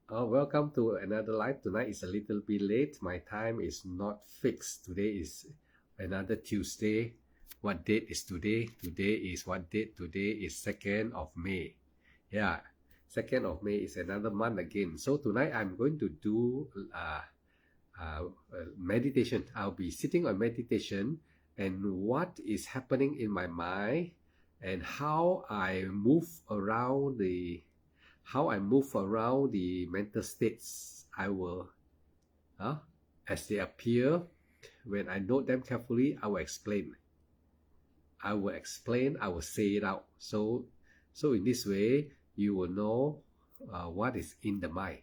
Welcome to another live. Tonight is a little bit late. My time is not fixed. Today is another Tuesday. What date is today? Today is what date? Today is 2nd of May. Yeah, 2nd of May is another month again. So tonight I'm going to do meditation. I'll be sitting on meditation and what is happening in my mind and how I move around the mental states. I will, uh, as they appear, when I note them carefully, I will explain. I will say it out. So in this way, you will know what is in the mind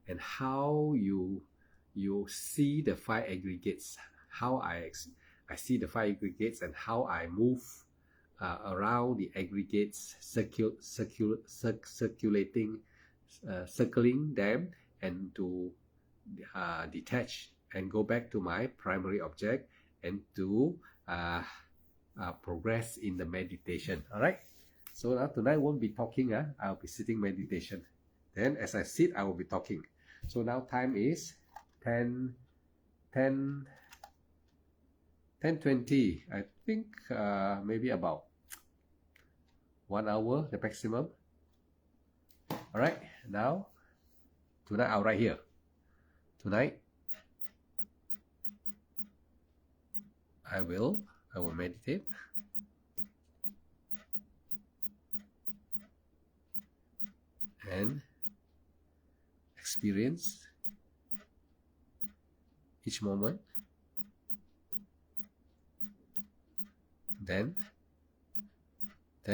and how you see the five aggregates. How I see the five aggregates and how I move around the aggregates, circling them, and to detach and go back to my primary object and to uh, progress in the meditation. All right. So now tonight won't be talking. I'll be sitting meditation. Then as I sit, I will be talking. So now time is 10, 10, 10:20. I think maybe about 1 hour, the maximum. All right. Now tonight I'll write here. Tonight I will meditate and experience each moment. Then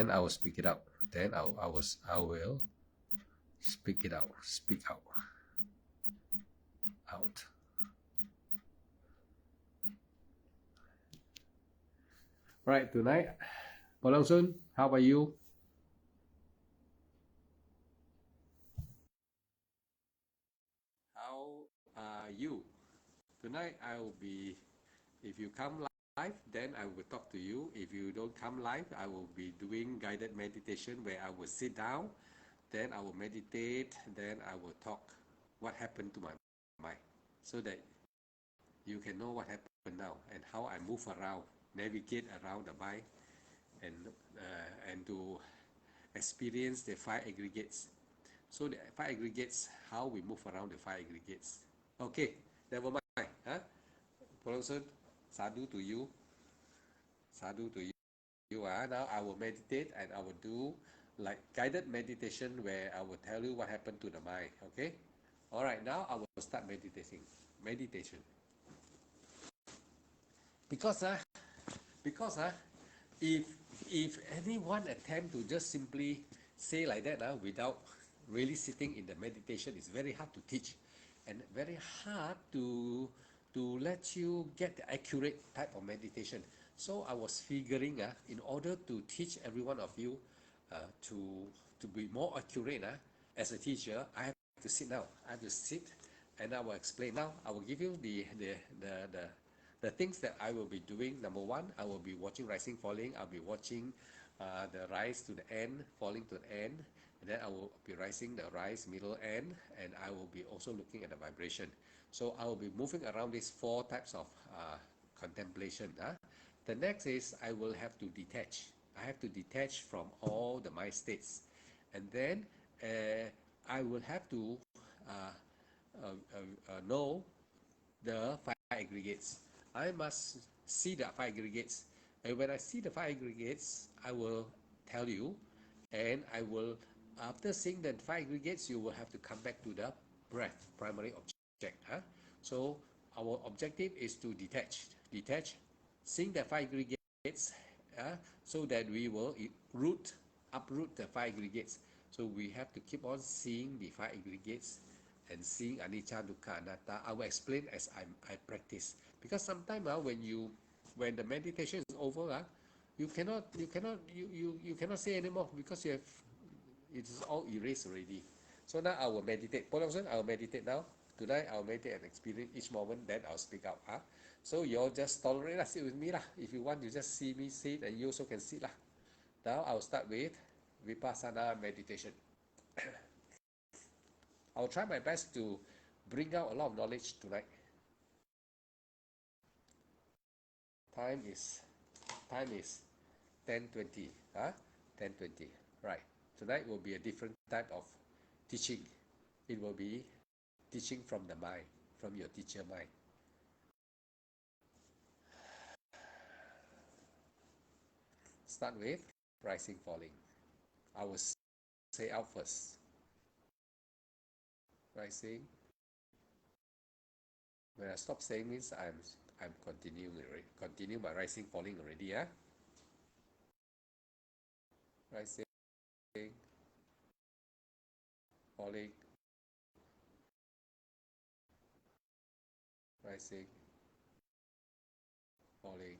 I will speak it out. Then I will speak it out. Speak out. Out. Right, tonight, Long Sun, how about you? How are you? Tonight I will be, if you come live, then I will talk to you. If you don't come live, I will be doing guided meditation where I will sit down, then I will meditate, then I will talk what happened to my mind so that you can know what happened now and how I move around, navigate around the mind and to experience the five aggregates. So the five aggregates, how we move around the five aggregates. Okay, never mind. Huh? Person, sadhu to you. Sadhu to you. Now I will meditate and I will do like guided meditation where I will tell you what happened to the mind. Okay? All right, now I will start meditating. Meditation. Because because if anyone attempt to just simply say like that without really sitting in the meditation, it's very hard to teach and very hard to let you get the accurate type of meditation. So I was figuring in order to teach every one of you to be more accurate as a teacher, I have to sit now. I have to sit and I will explain. Now I will give you the things that I will be doing. Number one, I will be watching rising, falling. I'll be watching the rise to the end, falling to the end. And then I will be rising the rise, middle, end. And I will be also looking at the vibration. So I will be moving around these four types of contemplation. The next is I will have to detach. I have to detach from all the mind states. And then I will have to uh, know the five aggregates. I must see the five aggregates. And when I see the five aggregates, I will tell you, and I will, after seeing the five aggregates, you will have to come back to the breath, primary object. So our objective is to detach, seeing the five aggregates, so that we will uproot the five aggregates. So we have to keep on seeing the five aggregates and seeing anicca, dukkha, anatta. I will explain as I practice. Because sometimes when the meditation is over, you cannot say anymore because it is all erased already. So now I will meditate. Paul Lawson, I will meditate now. Tonight I will meditate and experience each moment. Then I'll speak out. So you all just tolerate lah, sit with me lah. If you want, you just see me sit, and you also can sit lah. Now I'll start with vipassana meditation. I'll try my best to bring out a lot of knowledge tonight. Time is time is 10:20. Huh? 10:20. Right. Tonight will be a different type of teaching. It will be teaching from the mind, from your teacher mind. Start with rising, falling. I will say out first. Rising. When I stop saying means I'm continuing already. Continue my rising, falling already. Yeah. Rising, falling, rising, falling.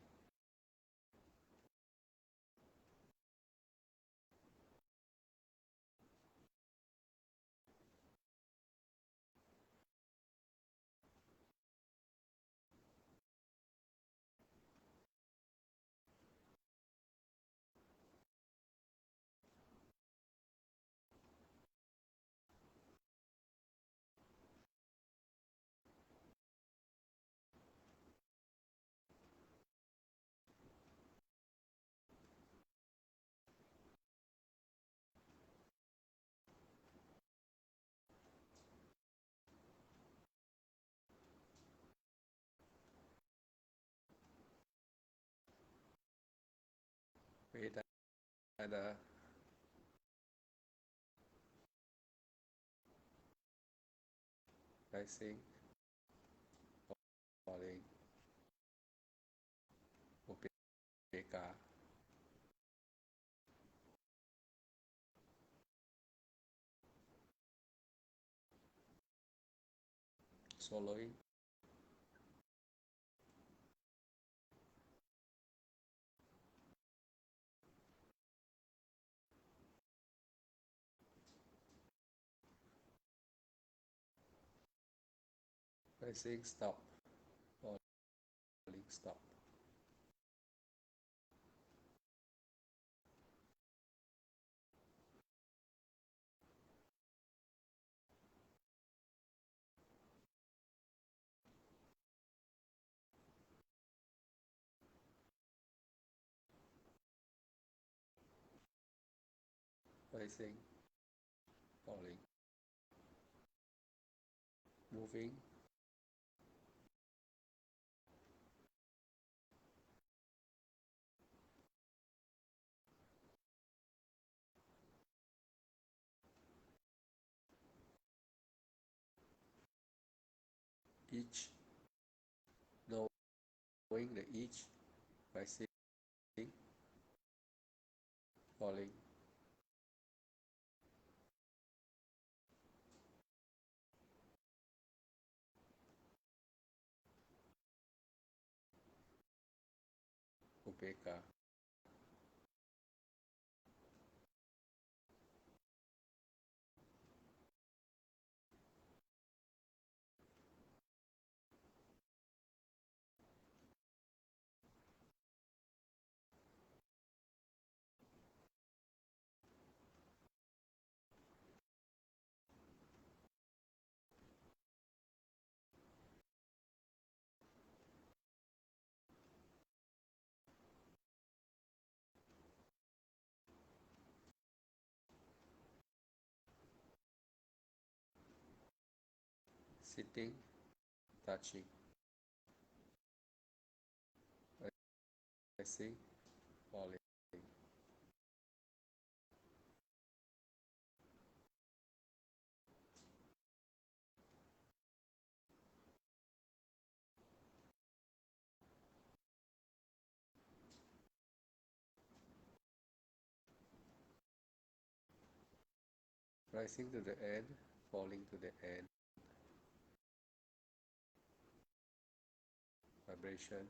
Vedana, rising, falling, upeka, swallowing, rising, stop, falling, stop, rising, falling, moving, each, knowing the each, rising, falling, upeka, sitting, touching, rising, falling, rising to the end, falling to the end, vibration,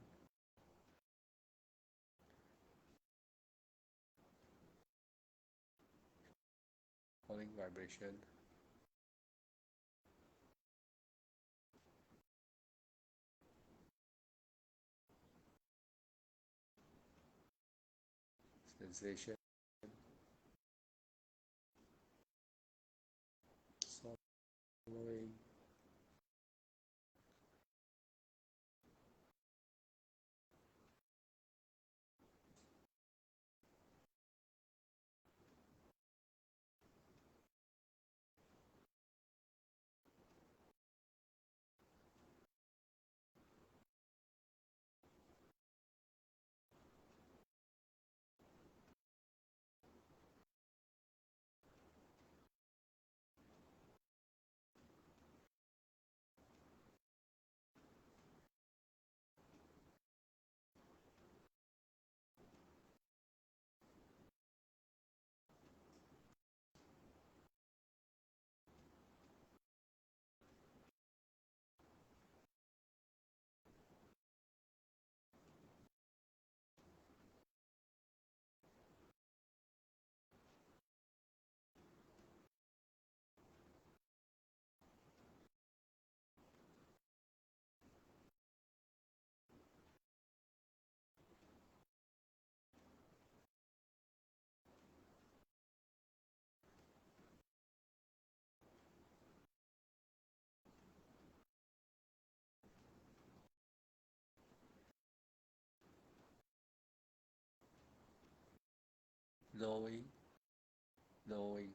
falling vibration, sensation, solid, Knowing, knowing, knowing,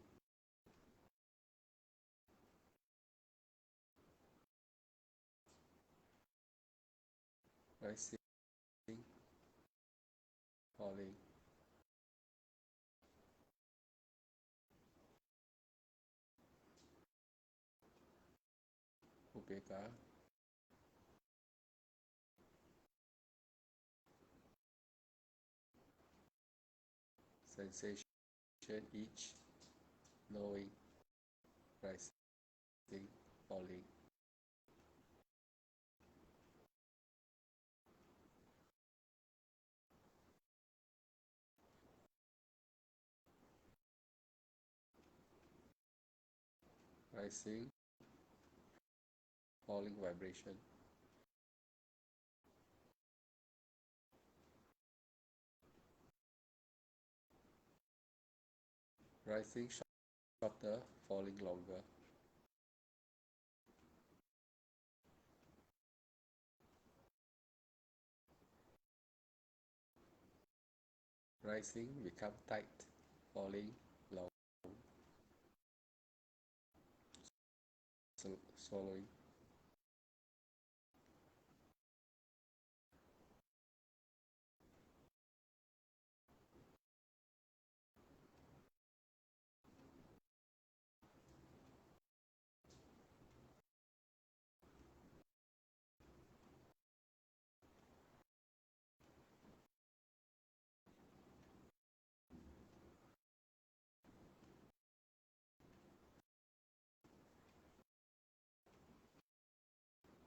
rising, falling, upeka, sensation, each, knowing, rising, falling, rising, falling vibration, rising shorter, falling longer, rising become tight, falling long, swallowing,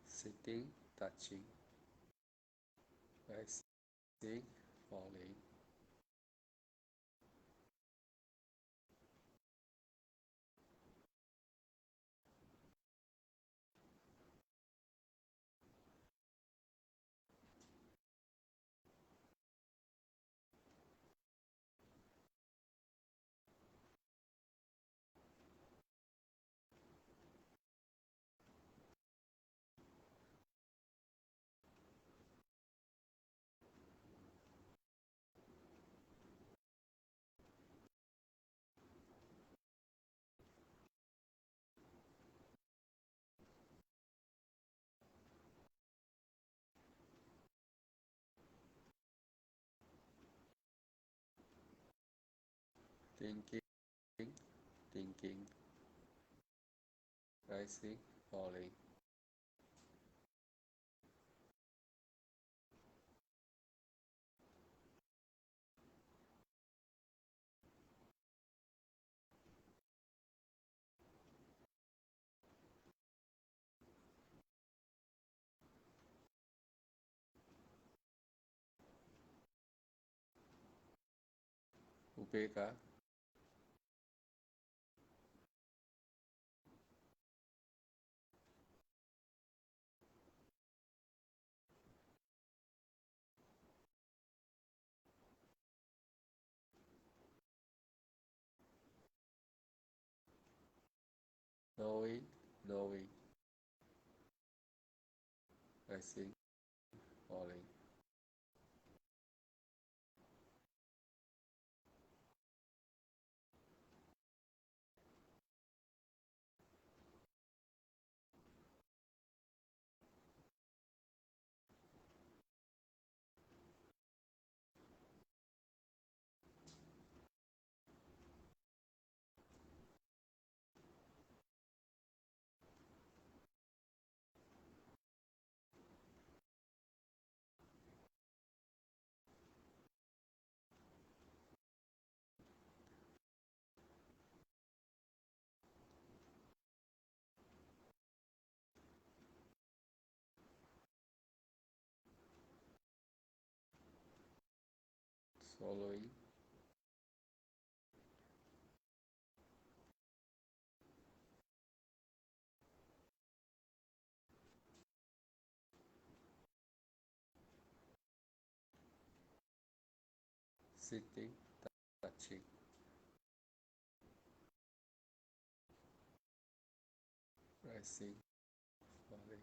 sitting, touching, rising, falling, thinking, thinking, rising, falling, upeka, knowing, knowing, rising, falling, swallowing, sitting, touching, rising, falling,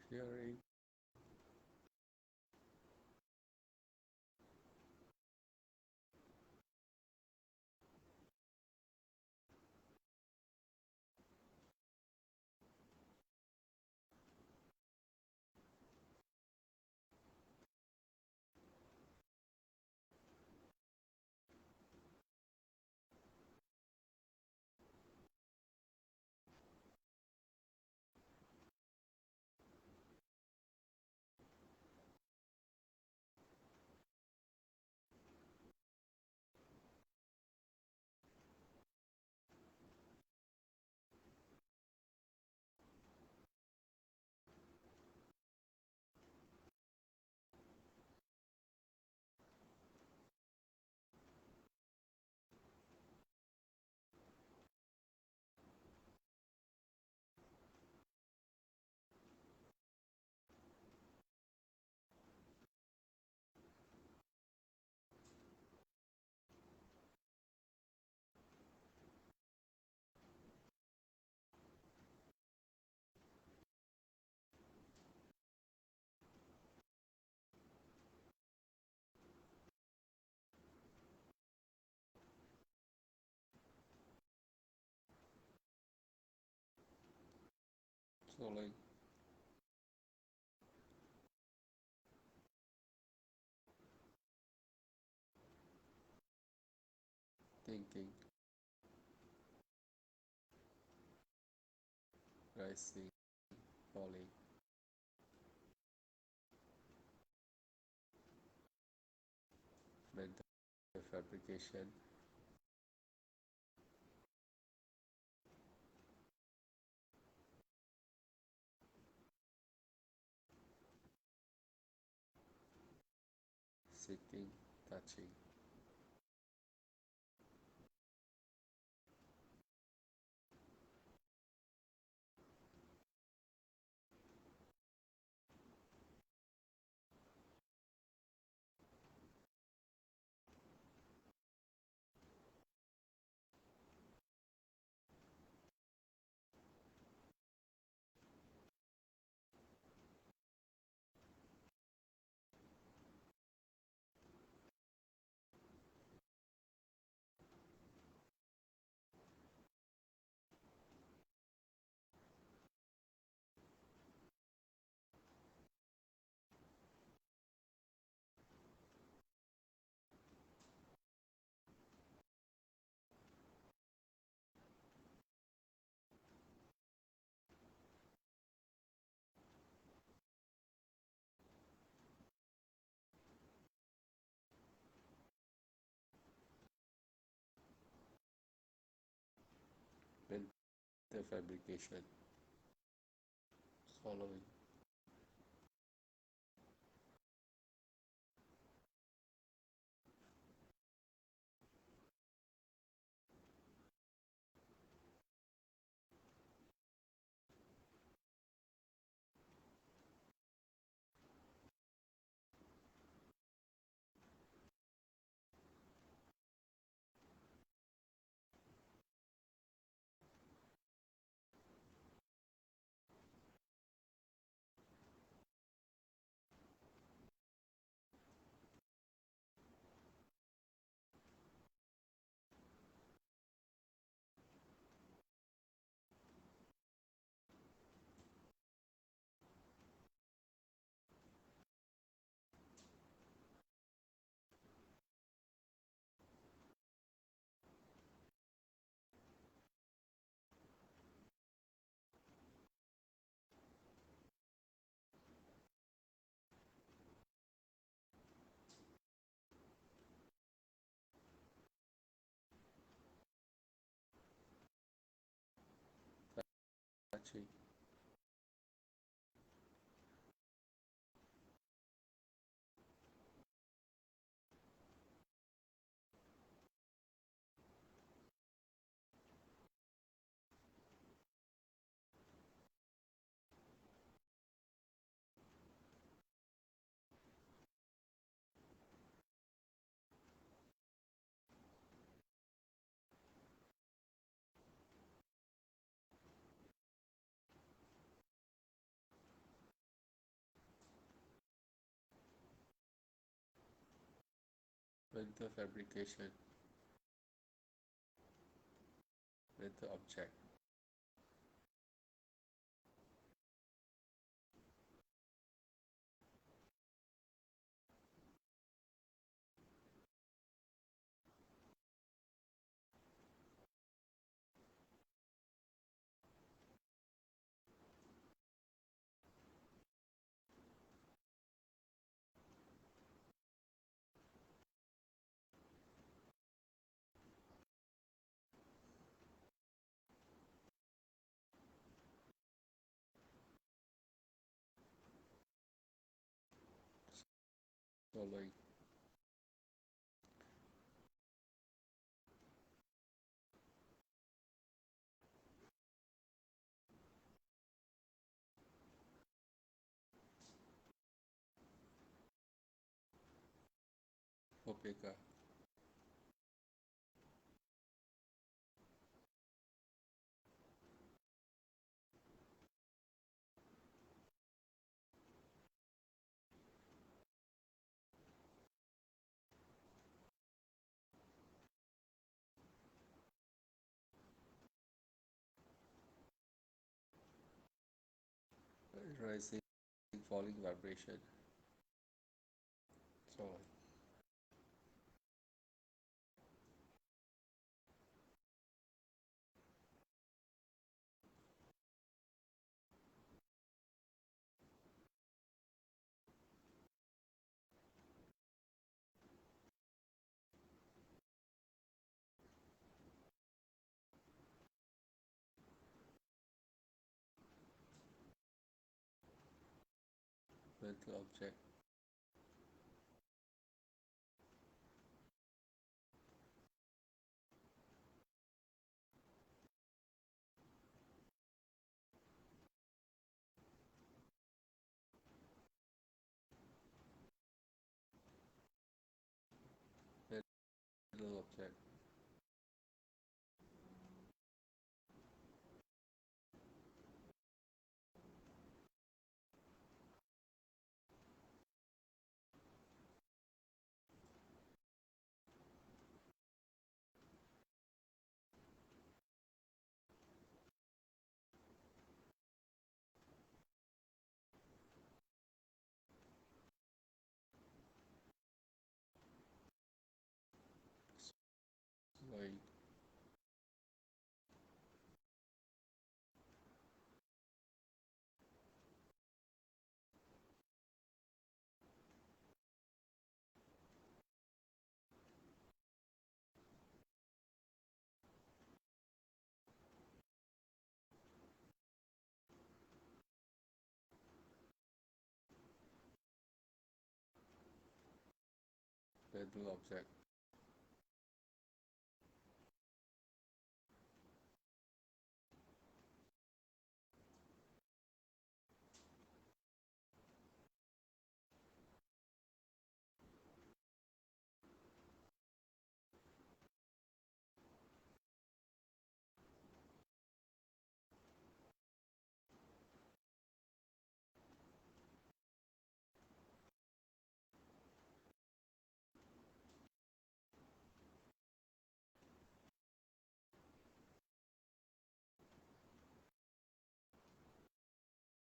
hearing, swallowing, thinking, rising, falling, mental fabrication, sitting, touching, fabrication. Following. Touching. Mental fabrication. Mental object. Following. Opeka. Rising, falling vibration. So mental object. Mental object. mental object,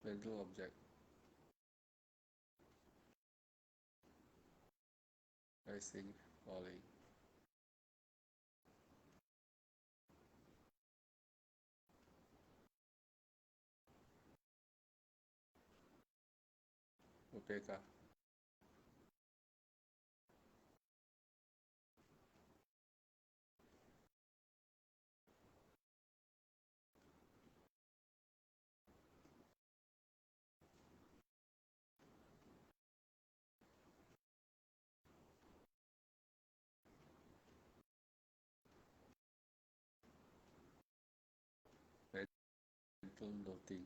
mental object, rising, falling, upeka, mental noting,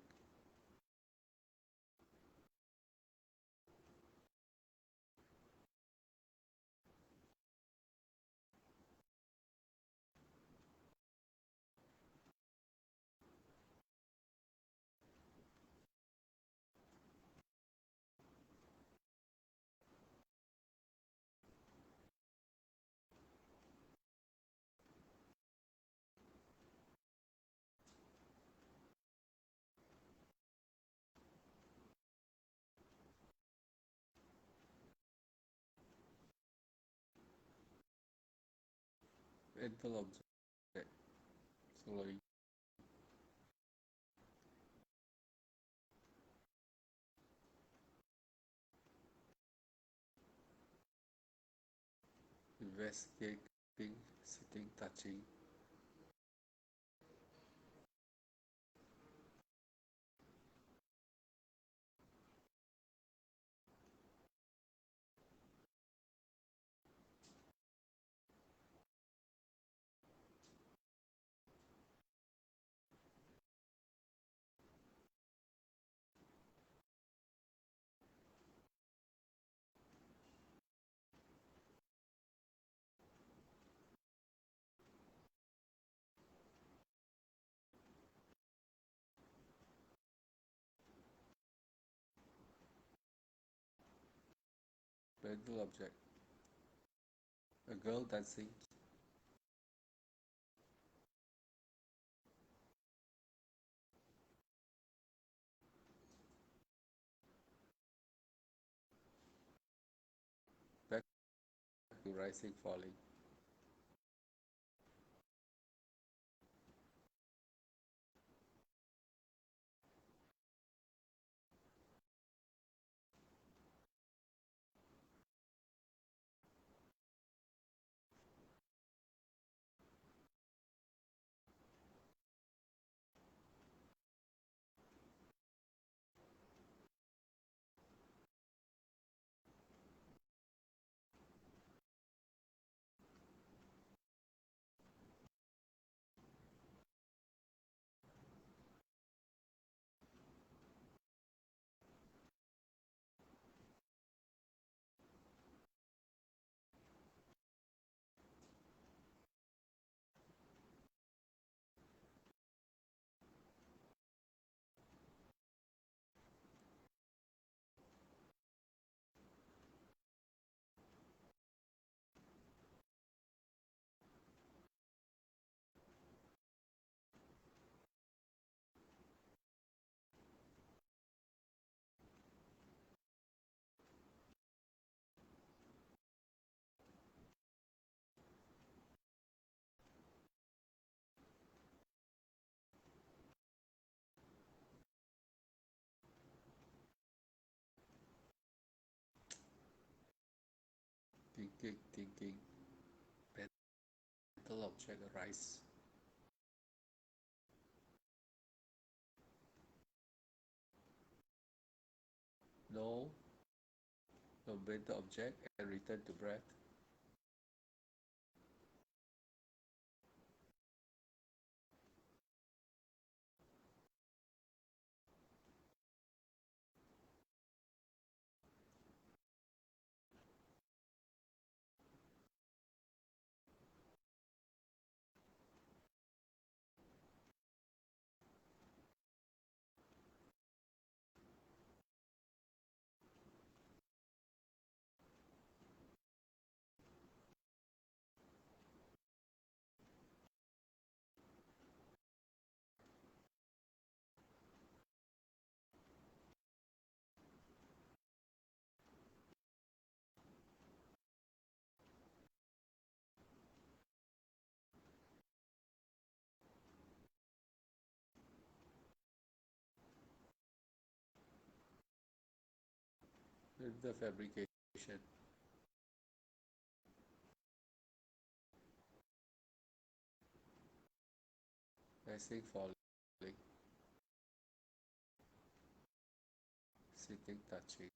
mental object, slowing, investigating, sitting, touching, mental object, a girl dancing, back to rising, falling, thinking, mental object, arise, no, no mental object, and return to breath, The fabrication. Rising, falling, sitting, touching.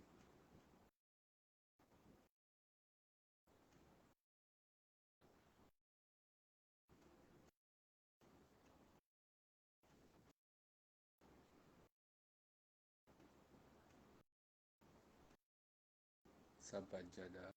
Sabbanjana.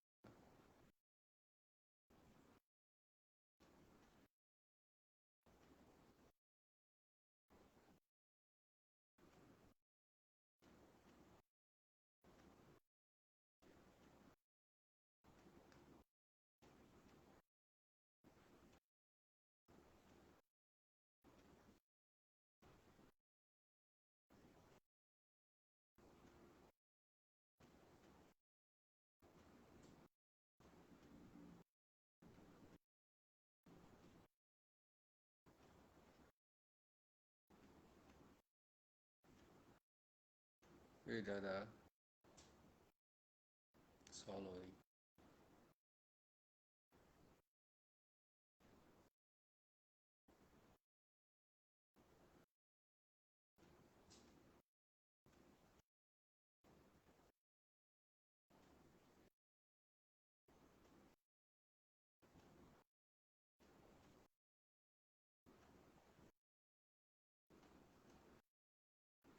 Vedana. Swallowing.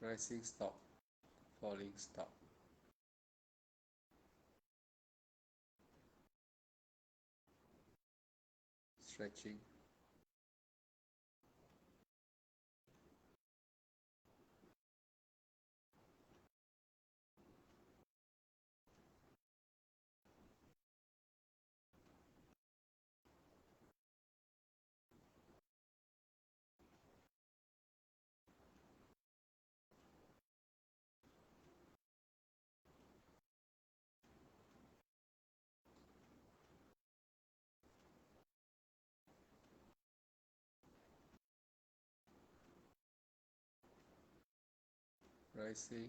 Rising, stop. Falling, stop. Stretching. Rising,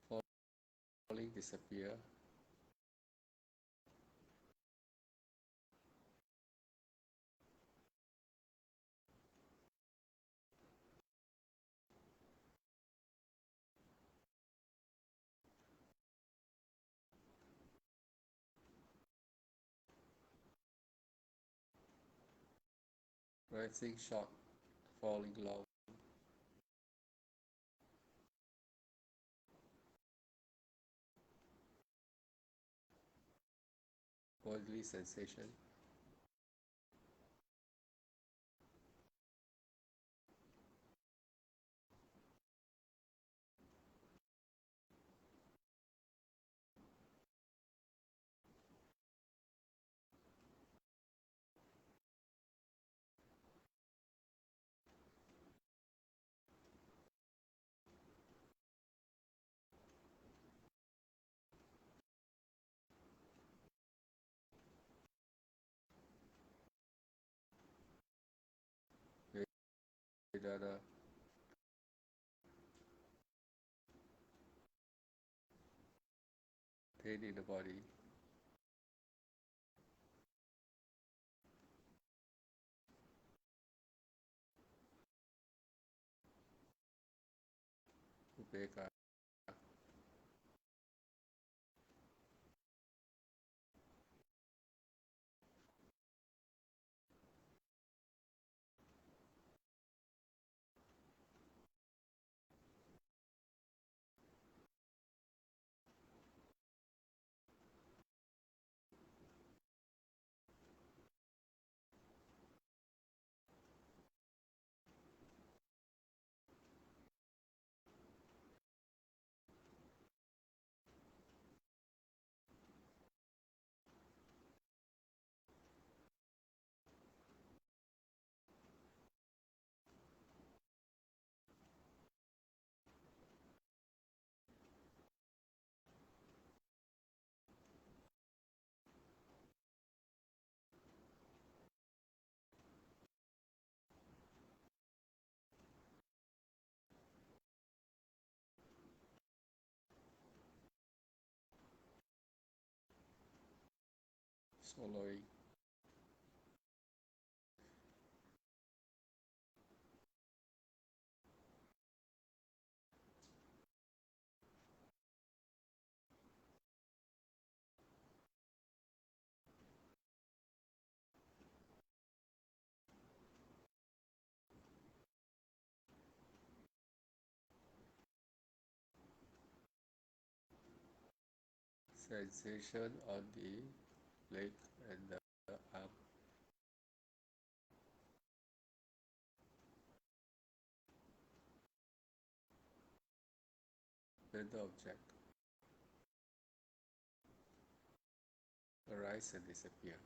falling, disappear. Rising, short. Falling, long. Bodily sensation. Vedana. Pain in the body. Upeka. swallowing, sensation on the leg and the arm, mental object, arise and disappear.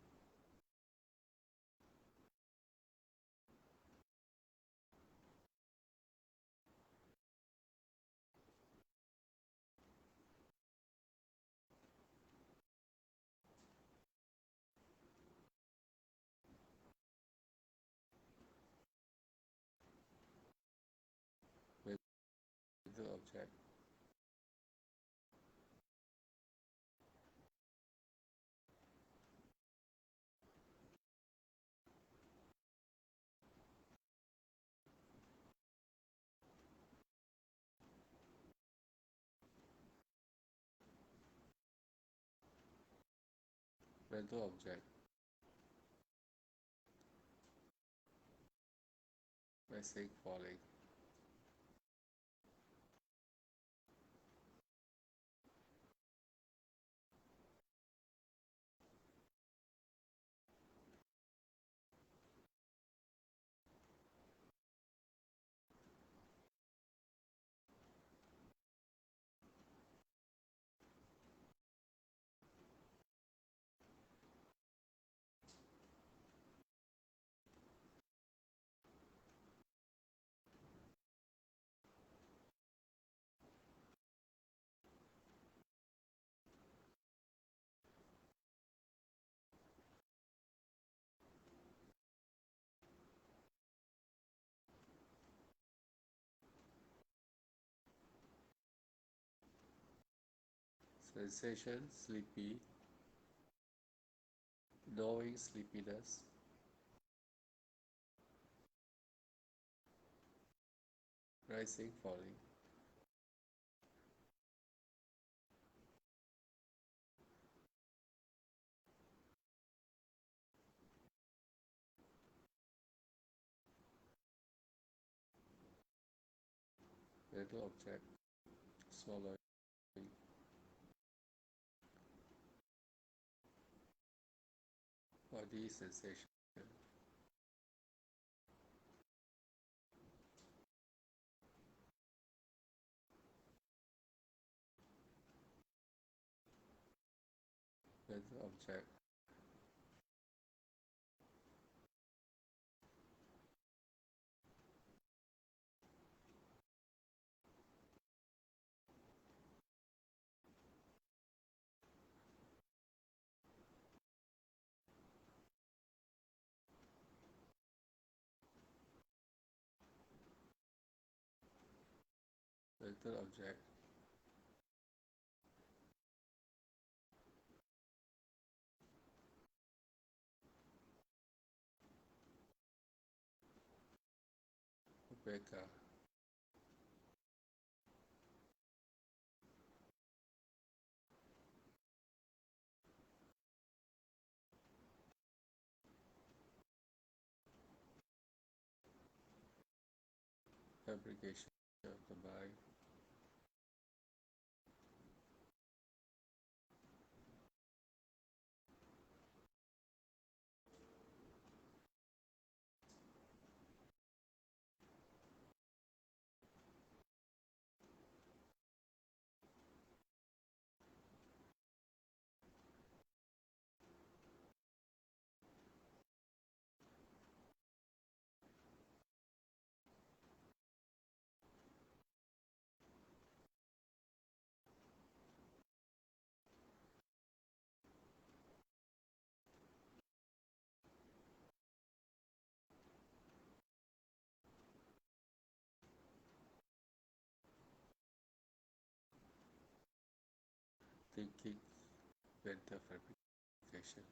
Mental object, mental object, rising, falling, sensation, sleepy, gnawing sleepiness, rising, falling, mental object, swallowing, body sensation, mental object, mental object, Rebecca, fabrication of the mind, thinking, mental fabrication,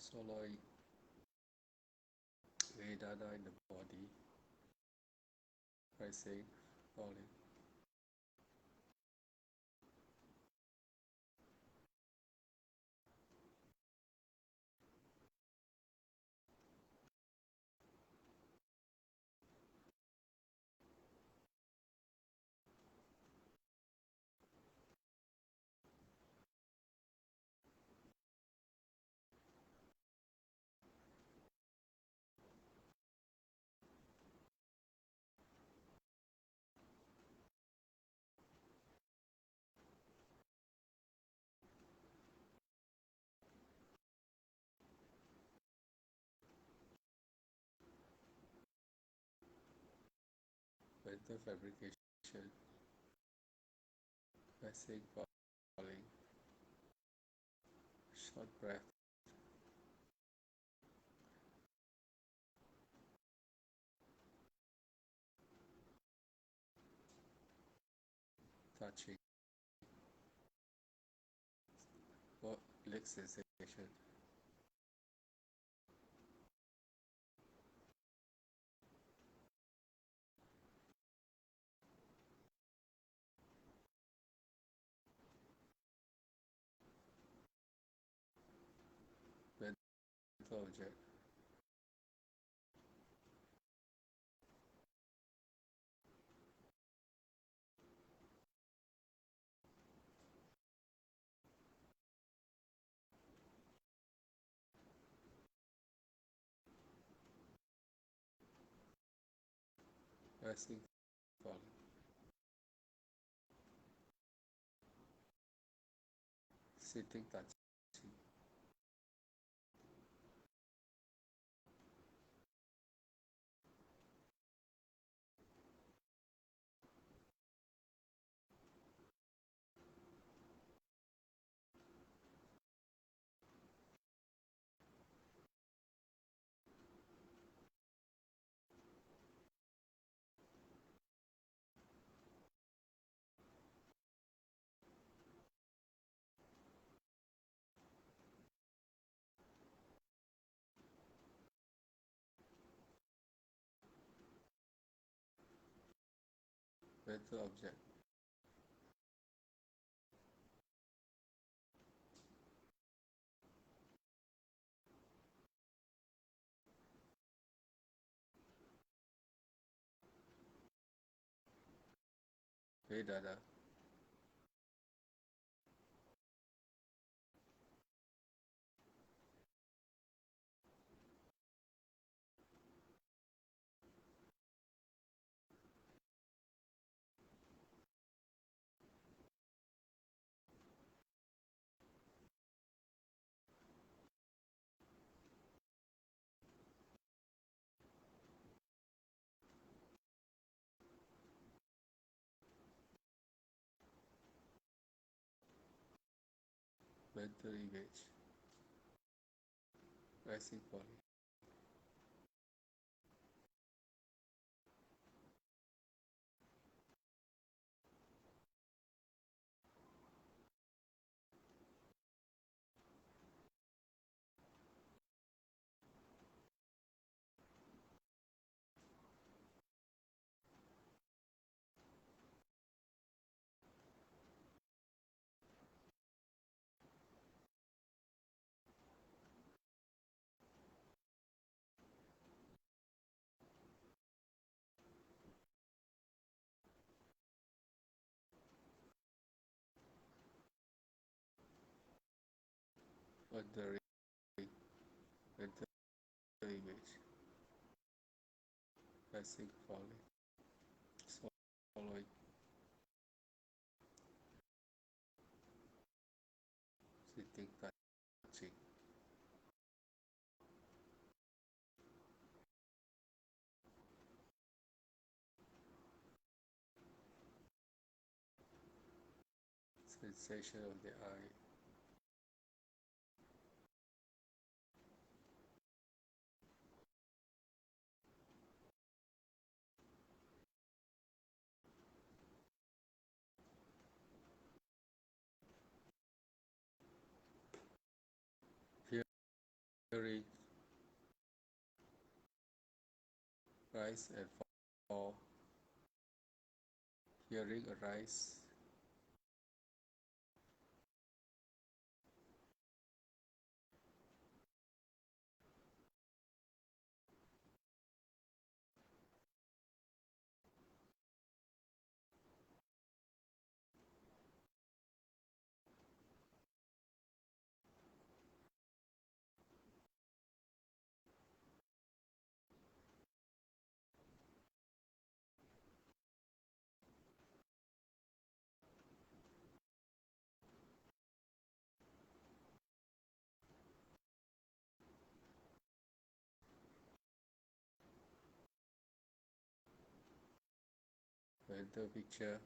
Swallowing Vedana in the body, rising, falling. Mental fabrication, rising, falling. Short breath, touching, leg sensation, mental object, rising, falling. Sitting, touching, mental object, Vedana, mental image, rising, falling. Wandering, mental image, rising, falling, swallowing, sitting, touching, sensation of the eye, hearing rise and fall, hearing arise, mental picture,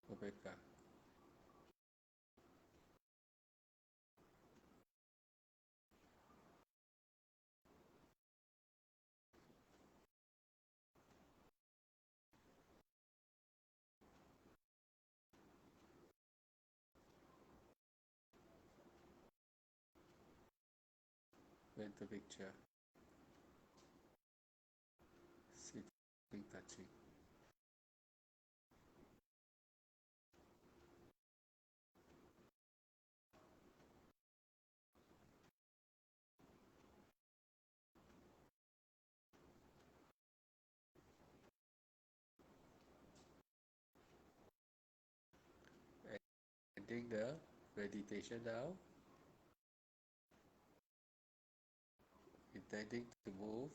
Rebecca. Mental picture, sitting, touching. Ending the meditation now, intending to move,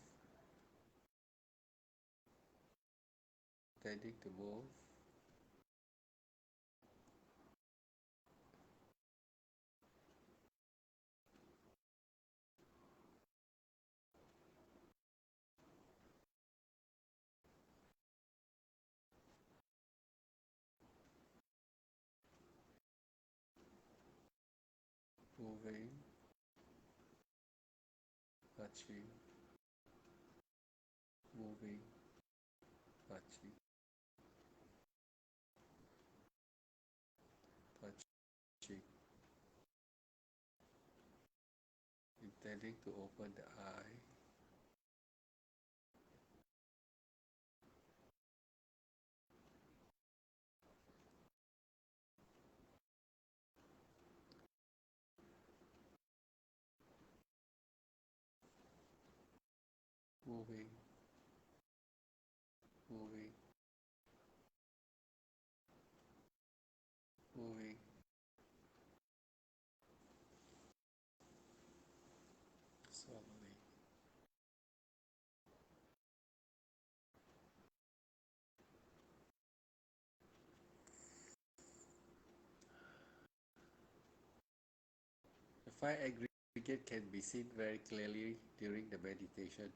intending to move, moving, touching, moving, touching, touching, intending to open the eye, moving, moving, moving. Slowly. The five aggregate can be seen very clearly during the meditation.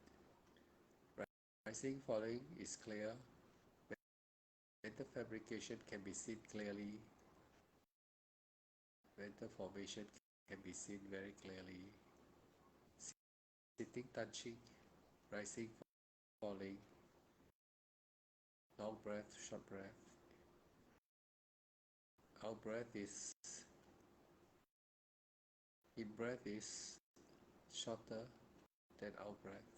Rising, falling is clear. Mental fabrication can be seen clearly. Mental formation can be seen very clearly. Sitting, touching, rising, falling, long breath, short breath. Out breath is, in breath is shorter than out breath.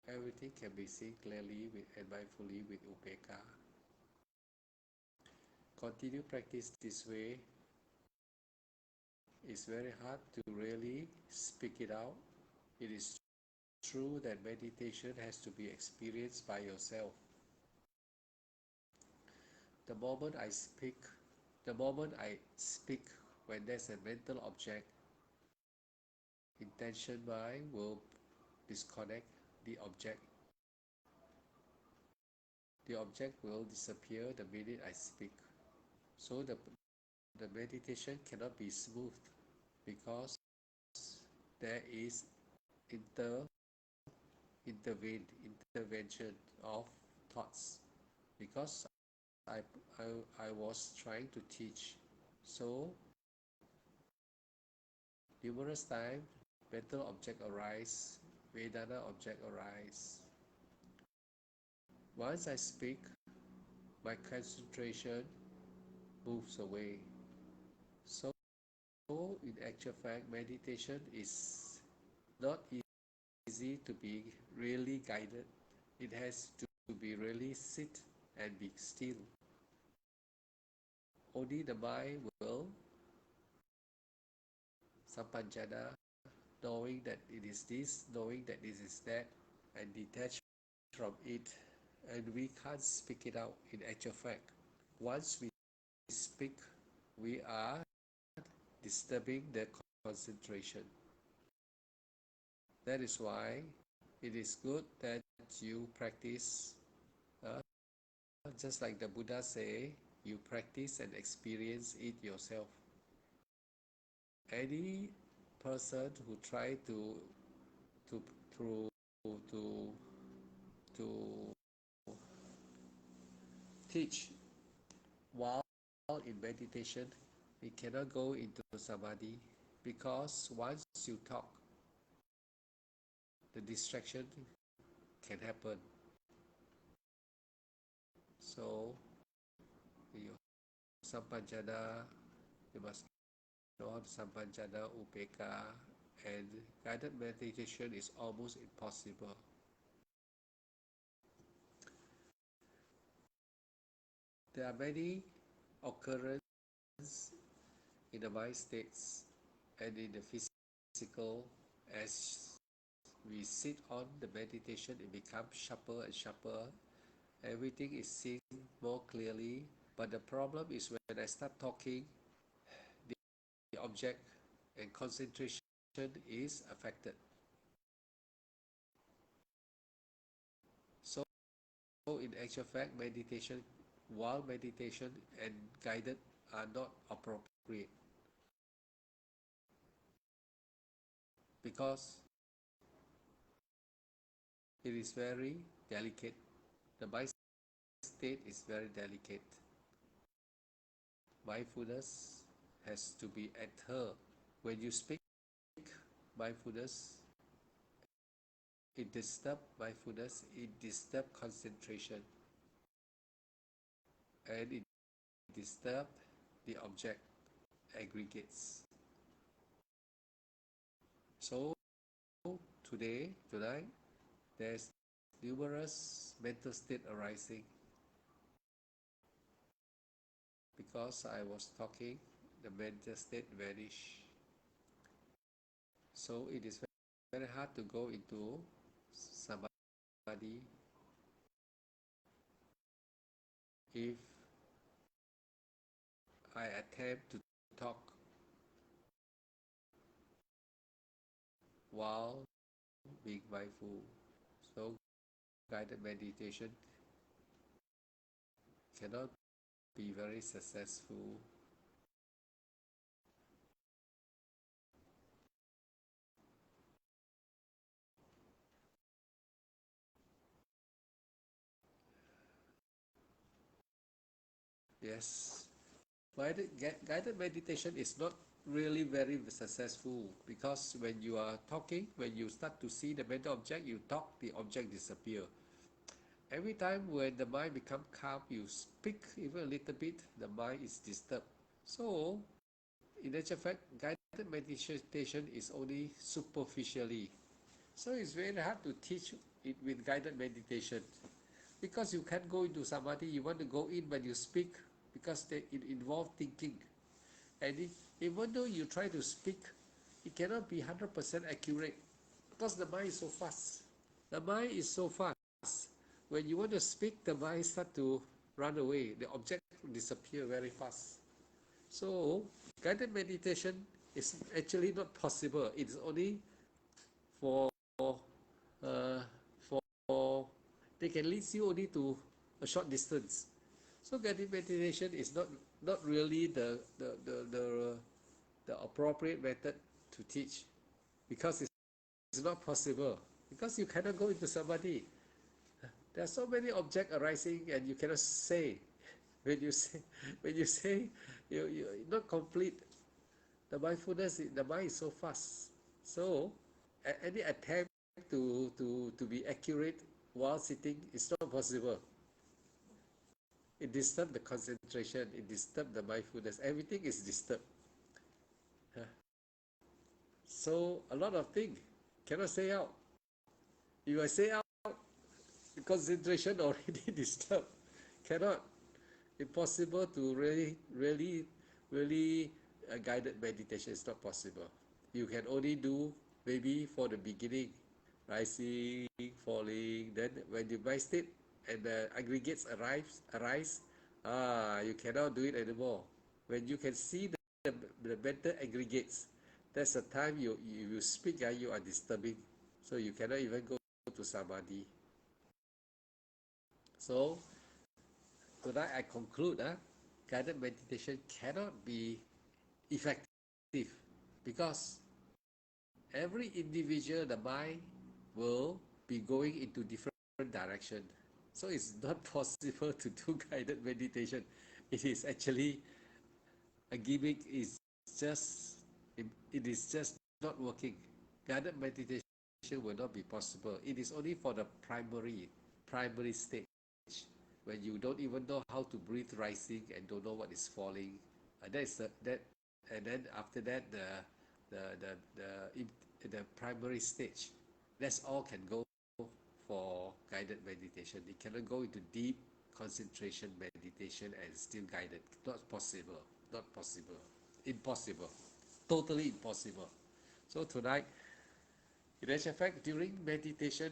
Everything can be seen clearly and mindfully with upekkha. Continue practice this way. It's very hard to really speak it out. It is true that meditation has to be experienced by yourself. The moment I speak, the moment I speak when there's a mental object, intention mind will disconnect the object. The object will disappear the minute I speak. So the meditation cannot be smooth because there is intervention of thoughts. Because I, I was trying to teach. So numerous times mental object arise, Vedana object arise. Once I speak, my concentration moves away. So in actual fact, meditation is not easy to be really guided. It has to be really sit and be still. Only the mind will sampanjana, knowing that it is this, knowing that this is that, and detach from it, and we can't speak it out in actual fact. Once we speak, we are disturbing the concentration. That is why it is good that you practice, just like the Buddha say, you practice and experience it yourself. Any person who try to to to to teach while in meditation, we cannot go into samadhi, because once you talk, the distraction can happen. So you sampanjana, you must know how to sampanjana, upeka, and guided meditation is almost impossible. There are many occurrences in the mind states and in the physical. As we sit on the meditation, it becomes sharper and sharper. Everything is seen more clearly. But the problem is when I start talking, the object and concentration is affected. So in actual fact, meditation, while meditation and guided are not appropriate, because it is very delicate. The mind state is very delicate. Mindfulness has to be at her. When you speak mindfulness, it disturbs mindfulness, it disturbs concentration, and it disturbs the object aggregates. So tonight, there's numerous mental state arising. Because I was talking, the mental state vanished. So it is very hard to go into samadhi if I attempt to talk while being mindful. So guided meditation cannot be very successful. Yes, guided meditation is not really very successful, because when you are talking, when you start to see the mental object, you talk, the object disappear. Every time when the mind become calm, you speak even a little bit, the mind is disturbed. So, in actual fact, guided meditation is only superficially. So it's very hard to teach it with guided meditation, because you can't go into samadhi. You want to go in when you speak, because it involves thinking. And even though you try to speak, it cannot be 100% accurate, because the mind is so fast. The mind is so fast. When you want to speak, the mind start to run away. The object disappear very fast. So guided meditation is actually not possible. It's only for uh, for they can lead you only to a short distance. So guided meditation is not really the appropriate method to teach, because it's not possible, because you cannot go into samadhi. There are so many objects arising, and you cannot say. When you say, when you say, you not complete. The mindfulness, the mind is so fast. So any attempt to be accurate while sitting is not possible. It disturbs the concentration, it disturbs the mindfulness, everything is disturbed. So a lot of things cannot say out. If I say out, the concentration already disturbed. Cannot. Impossible to really guided meditation is not possible. You can only do maybe for the beginning, rising, falling. Then when the mind state and the aggregates arise, you cannot do it anymore. When you can see the mental aggregates, that's the time you speak, you are disturbing. So you cannot even go to samadhi. So tonight I conclude, guided meditation cannot be effective because every individual, the mind will be going into different direction. So it's not possible to do guided meditation. It is actually a gimmick. Is just it is just not working. Guided meditation will not be possible. It is only for the primary stage when you don't even know how to breathe rising and don't know what is falling. That is that, and then after that the primary stage. That's all can go for guided meditation. It cannot go into deep concentration meditation and still guided. Not possible. Not possible. Impossible. Totally impossible. So tonight, in actual fact, during meditation,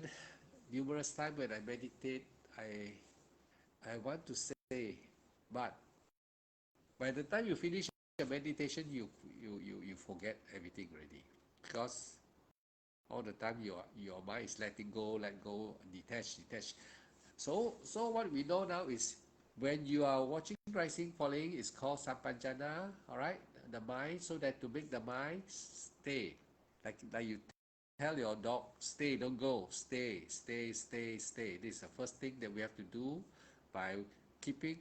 numerous times when I meditate, I want to say, but by the time you finish your meditation, you forget everything already, because all the time your mind is letting go, let go, detach. So what we know now is when you are watching rising falling, it's called sampanjana, all right, the mind, so that to make the mind stay, like you tell your dog, stay, don't go, stay. This is the first thing that we have to do by keep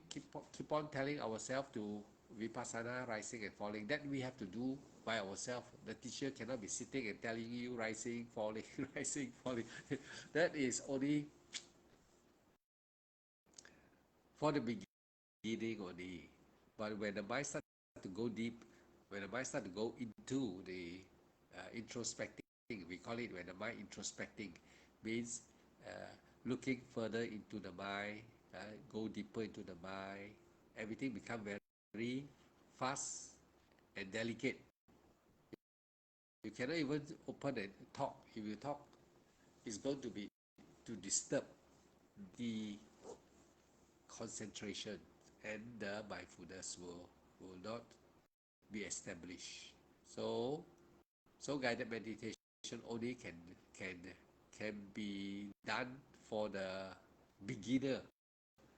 on telling ourselves to vipassana, rising and falling. That we have to do by ourselves. The teacher cannot be sitting and telling you rising, falling, rising, falling. That is only for the beginning only. But when the mind starts to go deep, when the mind starts to go into the introspecting, we call it when the mind introspecting, means looking further into the mind, go deeper into the mind, everything become very fast and delicate. You cannot even open and talk. If you talk, it's going to be to disturb the concentration, and the mindfulness will not be established. So so guided meditation only can be done for the beginner,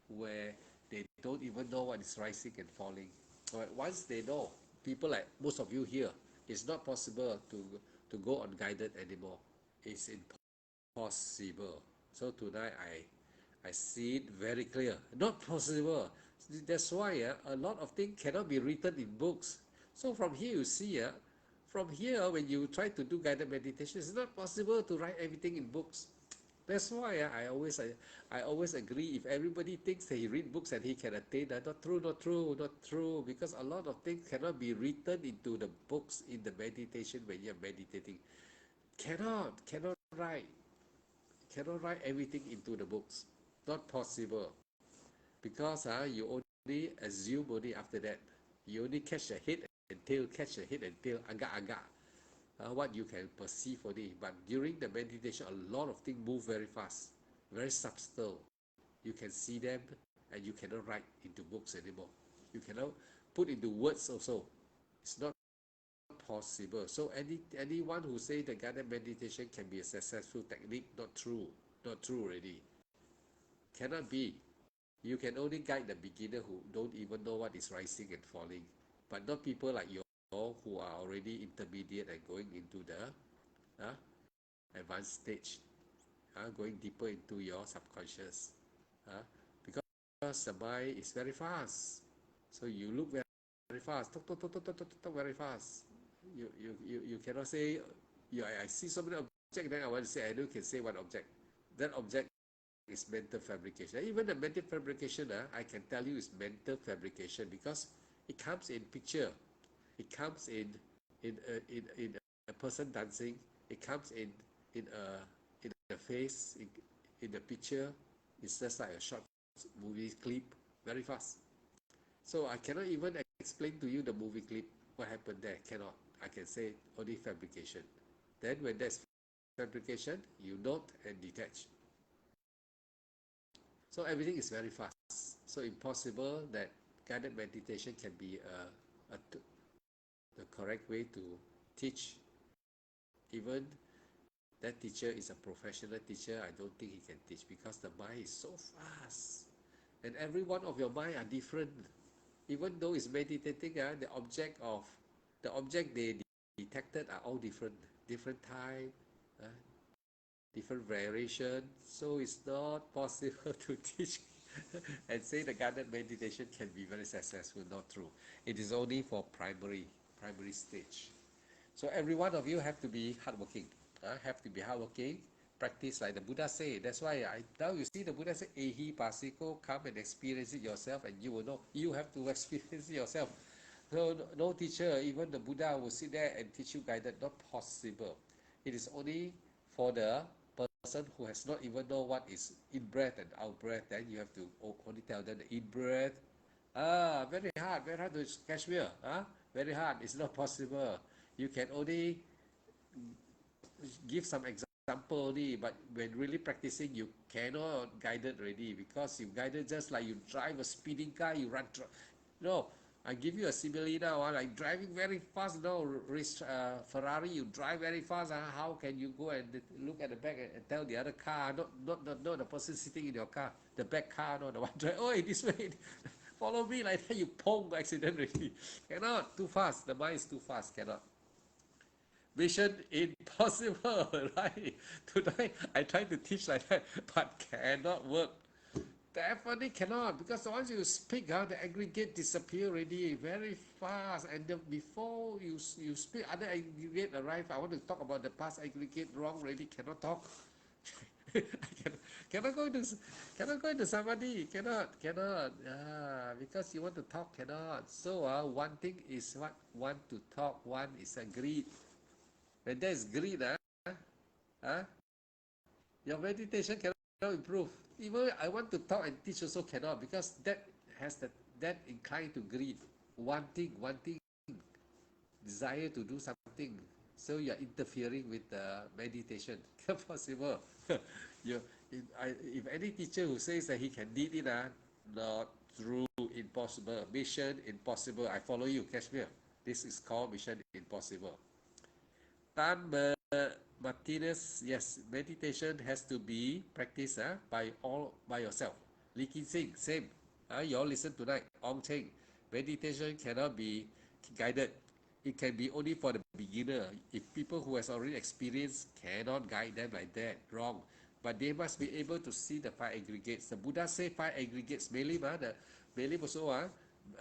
where they don't even know what is rising and falling. But once they know, people like most of you here, it's not possible to go on guided anymore. It's impossible. So tonight I see it very clear. Not possible. That's why a lot of things cannot be written in books. So from here you see, from here when you try to do guided meditation, it's not possible to write everything in books. That's why I always agree. If everybody thinks that he read books and he can attain, not true, not true, not true. Because a lot of things cannot be written into the books in the meditation when you're meditating. Cannot write. Cannot write everything into the books. Not possible. Because you only assume only after that. You only catch the head and tail, catch the head and tail, agak-agak. What you can perceive only. But during the meditation, a lot of things move very fast, very subtle. You can see them and you cannot write into books anymore. You cannot put into words also. It's not possible. So anyone who say the guided meditation can be a successful technique, not true. Not true already. Cannot be. You can only guide the beginner who don't even know what is rising and falling, but not people like you who are already intermediate and going into the advanced stage, going deeper into your subconscious, because the mind is very fast. So you look very fast, talk very fast. You cannot say, I see so many objects, then I want to say, I don't can say one object. That object is mental fabrication. Even the mental fabrication, I can tell you is mental fabrication because it comes in picture, it comes in a person dancing, it comes in a face, in the picture. It's just like a short movie clip, very fast. So I cannot even explain to you the movie clip, what happened there. Cannot. I can say only fabrication. Then when there's fabrication, you note and detach. So everything is very fast. So impossible that guided meditation can be the correct way to teach. Even that teacher is a professional teacher, I don't think he can teach because the mind is so fast. And every one of your mind are different. Even though it's meditating, the object they detected are all different, different type, uh, different variation. So it's not possible to teach and say the guided meditation can be very successful. Not true. It is only for primary stage. So every one of you have to be hardworking. Have to be hardworking. Practice like the Buddha say. That's why now you see the Buddha say, "Ehi pasiko, come and experience it yourself, and you will know." You have to experience it yourself. So no teacher, even the Buddha, will sit there and teach you guided. Not possible. It is only for the person who has not even know what is in breath and out breath. Then you have to only tell them the in breath. Very hard to Kashmir. Very hard. It's not possible. You can only give some example only, but when really practicing, you cannot guide it already because you guide it just like you drive a speeding car, you run. No, I give you a simile now. Like driving very fast. No, Ferrari, you drive very fast. How can you go and look at the back and tell the other car, not the person sitting in your car, the back car, not the one drive. Oh, this way. Follow me like that, you pong accident already. Cannot, too fast. The mind is too fast. Cannot. Mission impossible, right? Today I try to teach like that, but cannot work. Definitely cannot because once you speak, the aggregate disappear already very fast. And before you speak, other aggregate arrive. I want to talk about the past aggregate wrong already. Cannot talk. I cannot go into somebody. Cannot. Because you want to talk, cannot. So one thing is what want to talk. One is agreed. When there is greed, huh? Your meditation cannot improve. Even I want to talk and teach also cannot because that inclined to greed, wanting, desire to do something. So you are interfering with the meditation. Not possible. you, if any teacher who says that he can lead it, not true, impossible. Mission impossible. I follow you, Kashmir. This is called mission impossible. Tan Martinez, yes, meditation has to be practiced by yourself. Lee Kin Sing, same. You all listen tonight. Ong Cheng, meditation cannot be guided. It can be only for the beginner. If people who has already experienced cannot guide them like that, wrong. But they must be able to see the five aggregates. The Buddha say five aggregates. Melim, the Melim also,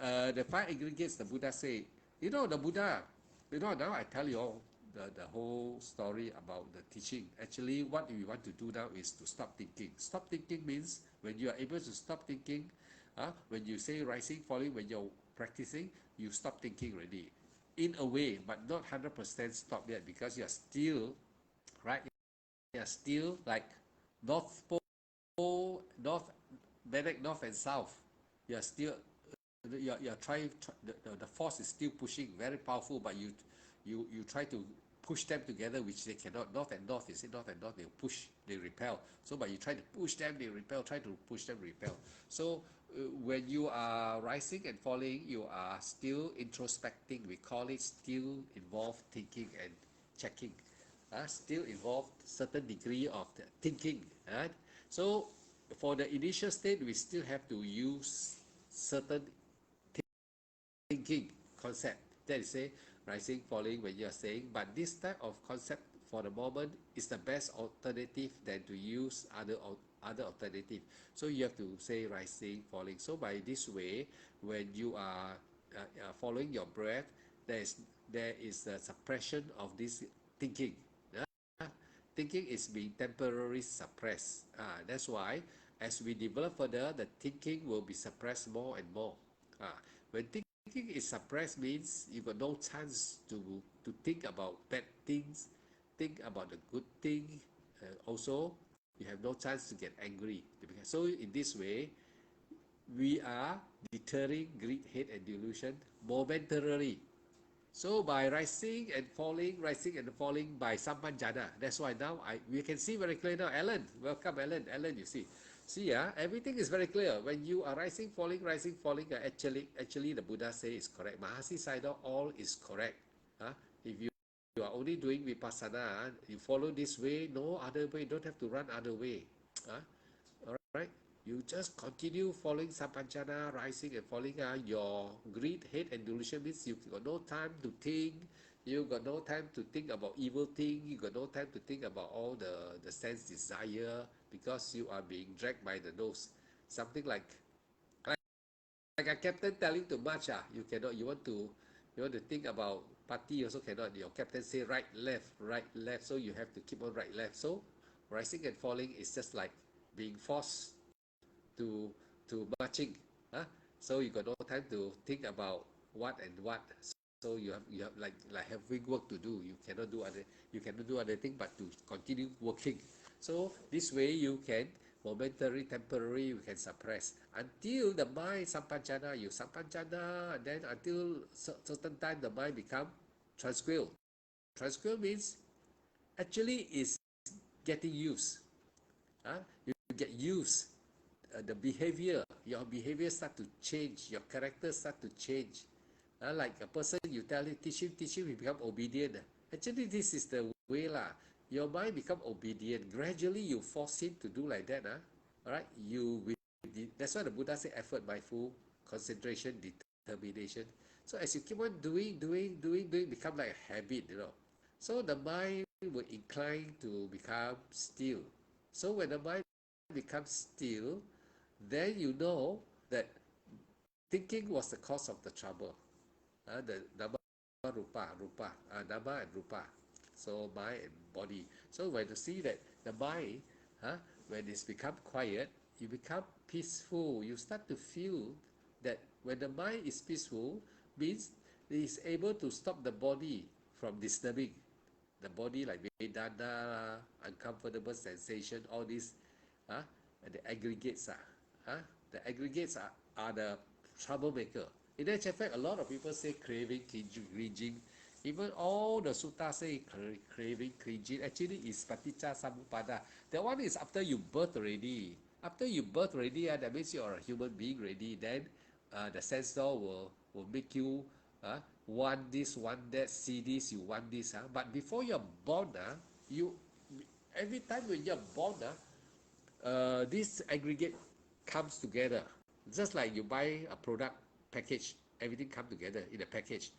the five aggregates. The Buddha say, the Buddha. Now I tell you all the whole story about the teaching. Actually, what we want to do now is to stop thinking. Stop thinking means when you are able to stop thinking, when you say rising, falling, when you're practicing, you stop thinking already. In a way, but not 100% stop yet because you're still, right? You're still like North Pole, north and south. You're still you're trying the force is still pushing very powerful, but you try to push them together, which they cannot. North and north, you see, north and north, they push, they repel. So but you try to push them, they repel. Try to push them, repel. So when you are rising and falling, you are still introspecting. We call it still involved thinking and checking. Still involved certain degree of the thinking, right? So for the initial state, we still have to use certain thinking concept. That is say rising, falling when you are saying, but this type of concept for the moment is the best alternative than to use other alternative. So you have to say rising, falling. So by this way, when you are following your breath, there is a suppression of this thinking. thinking is being temporarily suppressed. That's why as we develop further, the thinking will be suppressed more and more. When thinking is suppressed means you got no chance to think about bad things, think about the good thing. Also, you have no chance to get angry. So in this way, we are deterring greed, hate, and delusion momentarily. So by rising and falling by sampanjana, that's why now we can see very clear now. Alan, welcome Alan. Alan, you see, everything is very clear. When you are rising, falling, actually the Buddha say is correct. Mahasi Sayadaw, all is correct. If you are only doing vipassana, you follow this way, no other way, don't have to run other way. All right. You just continue following sampanjana, rising and falling. Your greed, hate, and delusion means you got no time to think. You got no time to think about evil thing. You got no time to think about all the sense desire because you are being dragged by the nose. Something like a captain telling too much. You cannot. You want to think about party also cannot. Your captain say right, left. So you have to keep on right, left. So rising and falling is just like being forced to marching. So you got no time to think about what and what. So you have like having work to do. You cannot do other thing but to continue working. So this way you can momentary, temporary, you can suppress until the mind sampanjana. You sampanjana, and then until certain time the mind become tranquil. Tranquil means actually is getting used. You get used. Your behavior start to change, your character start to change. Like a person you tell him, teach him, he become obedient. Actually, this is the way lah. Your mind become obedient. Gradually, you force him to do like that. All right, that's why the Buddha say effort, mindful, concentration, determination. So as you keep on doing, become like a habit, So the mind will incline to become still. So when the mind becomes still, then you know that thinking was the cause of the trouble. The nama, rupa, nama and rupa. So mind and body. So when you see that the mind, when it's become quiet, you become peaceful. You start to feel that when the mind is peaceful, means it is able to stop the body from disturbing. The body like Vedana, uncomfortable sensation, all these, the aggregates the aggregates are the troublemaker. In actual fact, a lot of people say craving, cringing. Even all the sutta say craving, cringing. Actually, is paticca samuppada. That one is after you birth already. After you birth already, that means you are a human being already. Then the sense door will make you want this, want that, see this, you want this. But before you're born, you every time when you're born, this aggregate comes together. Just like you buy a product package, everything come together in a package.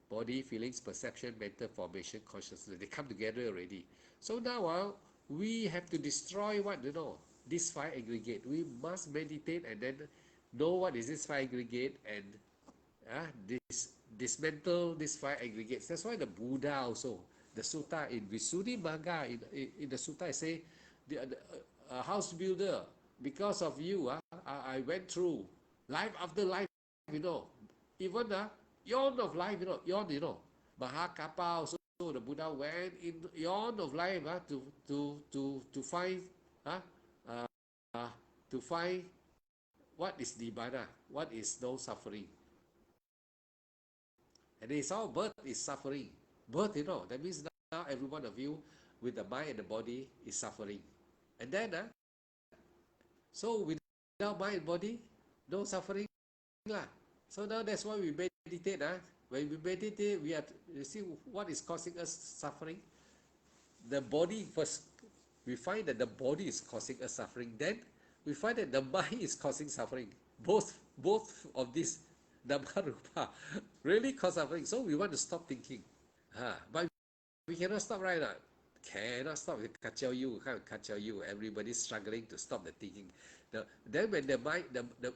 Body, feelings, perception, mental formation, consciousness, they come together already. So now we have to destroy what, this five aggregate. We must meditate and then know what is this five aggregate and dismantle these five aggregates. That's why the Buddha also, the sutta in Visuddhimagga, in the sutta, I say, the house builder, because of you, I went through life after life, even yawn of life, yawn, Mahakapa also, the Buddha went in yawn of life to find, to find what is Nibbana, what is no suffering. And they saw birth is suffering. Birth, that means now every one of you with the mind and the body is suffering. And then, so without mind and body, no suffering lah. So now that's why we meditate. When we meditate, you see what is causing us suffering? The body first. We find that the body is causing us suffering. Then we find that the mind is causing suffering. Both of these Nama Rupa really cause suffering. So we want to stop thinking. But we cannot stop, right? Cannot stop. Kacau you, kacau you. Everybody's struggling to stop the thinking. Then when the mind,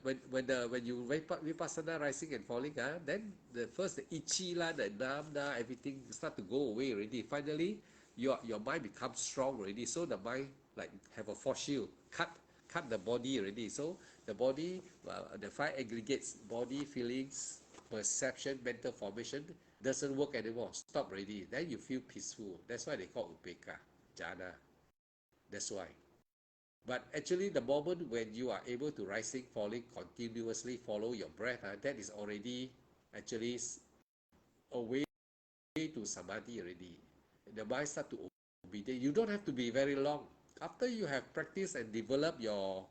when you vipassana rising and falling, then the itchy the numb everything start to go away already. Finally, your mind becomes strong already. So the mind like have a force shield, cut the body already. So the body, the five aggregates, body, feelings, perception, mental formation doesn't work anymore. Stop already. Then you feel peaceful. That's why they call upeka, jhana. That's why. But actually, the moment when you are able to rising, falling, continuously follow your breath, that is already actually a way to samadhi already. The mind start to obedient. You don't have to be very long. After you have practiced and developed your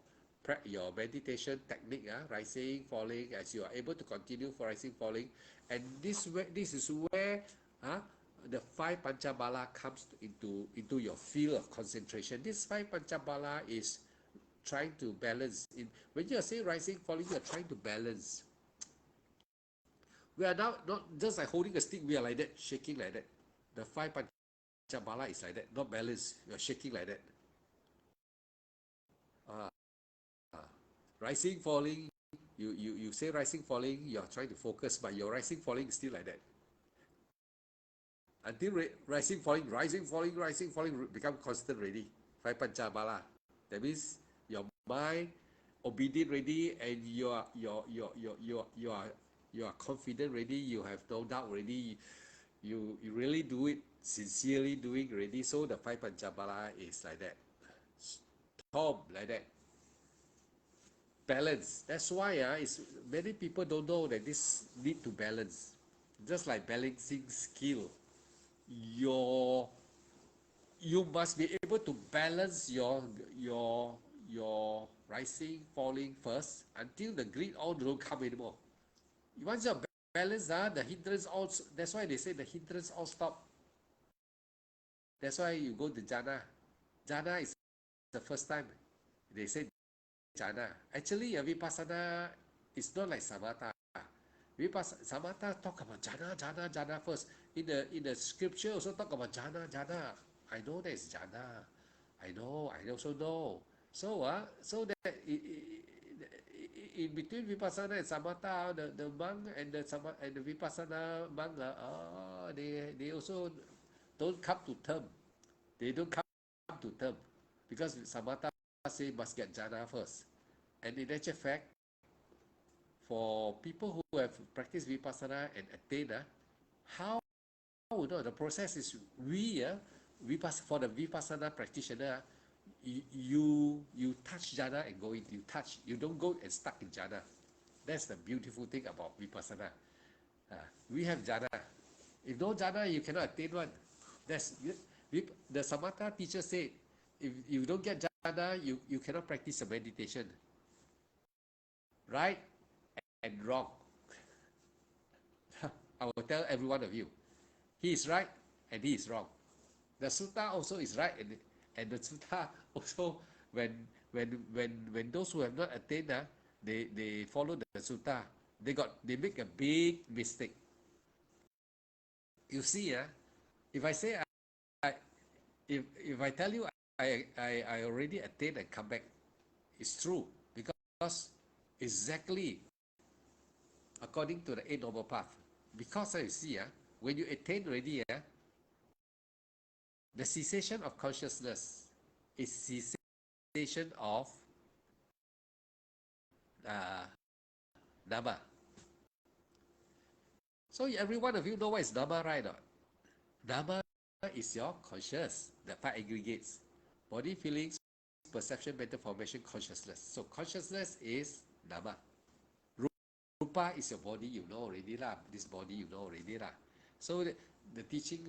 meditation technique, rising, falling, as you are able to continue for rising, falling, and this is where the five panchabala comes into your field of concentration. This five panchabala is trying to balance. When you are saying rising, falling, you are trying to balance. We are now not just like holding a stick, we are like that, shaking like that. The five panchabala is like that, not balanced. You are shaking like that. Uh, Rising, falling, you say rising, falling, you are trying to focus, but your rising, falling is still like that. Until rising, falling, rising, falling, rising, falling become constant already. Five panchabala. That means your mind obedient ready, and you are confident ready. You have no doubt ready. You really do it sincerely doing ready. So the five panchabala is like that. Tom like that. Balance. That's why it's many people don't know that this need to balance. Just like balancing skill, your you must be able to balance your rising, falling first until the greed all don't come anymore. Once you're balanced, the hindrance all. That's why they say the hindrance all stop. That's why you go to jhana. Jhana is the first time they say jhana. Actually, vipassana is not like samatha. Samatha talk about jhana first. In the scripture also talk about jhana. I know that is jhana. I also know. So that in between vipassana and samatha, the monk and the vipassana monk, they also don't come to term. They don't come to term because samatha say must get jhana first. And in actual fact, for people who have practiced vipassana and attained, how the process is for the vipassana practitioner, you touch jhana and go in. You don't go and stuck in jhana. That's the beautiful thing about vipassana. We have jhana. If no jhana, you cannot attain one. That's the samatha teacher said. If you don't get jhana, you cannot practice a meditation. Right and wrong. I will tell every one of you. He is right and he is wrong. The sutta also is right, and the sutta also, when those who have not attained, they follow the sutta, they make a big mistake. You see, if I say if I tell you I already attained and come back, it's true, because exactly according to the Eight Noble Path. Because you see, when you attain already, the cessation of consciousness is cessation of Nama. So every one of you know what is Nama, right? Nama is your conscious, the five aggregates: body, feelings, perception, mental formation, consciousness. So consciousness is Nama. Rupa is your body, you know already lah. This body you know already lah. So the teaching,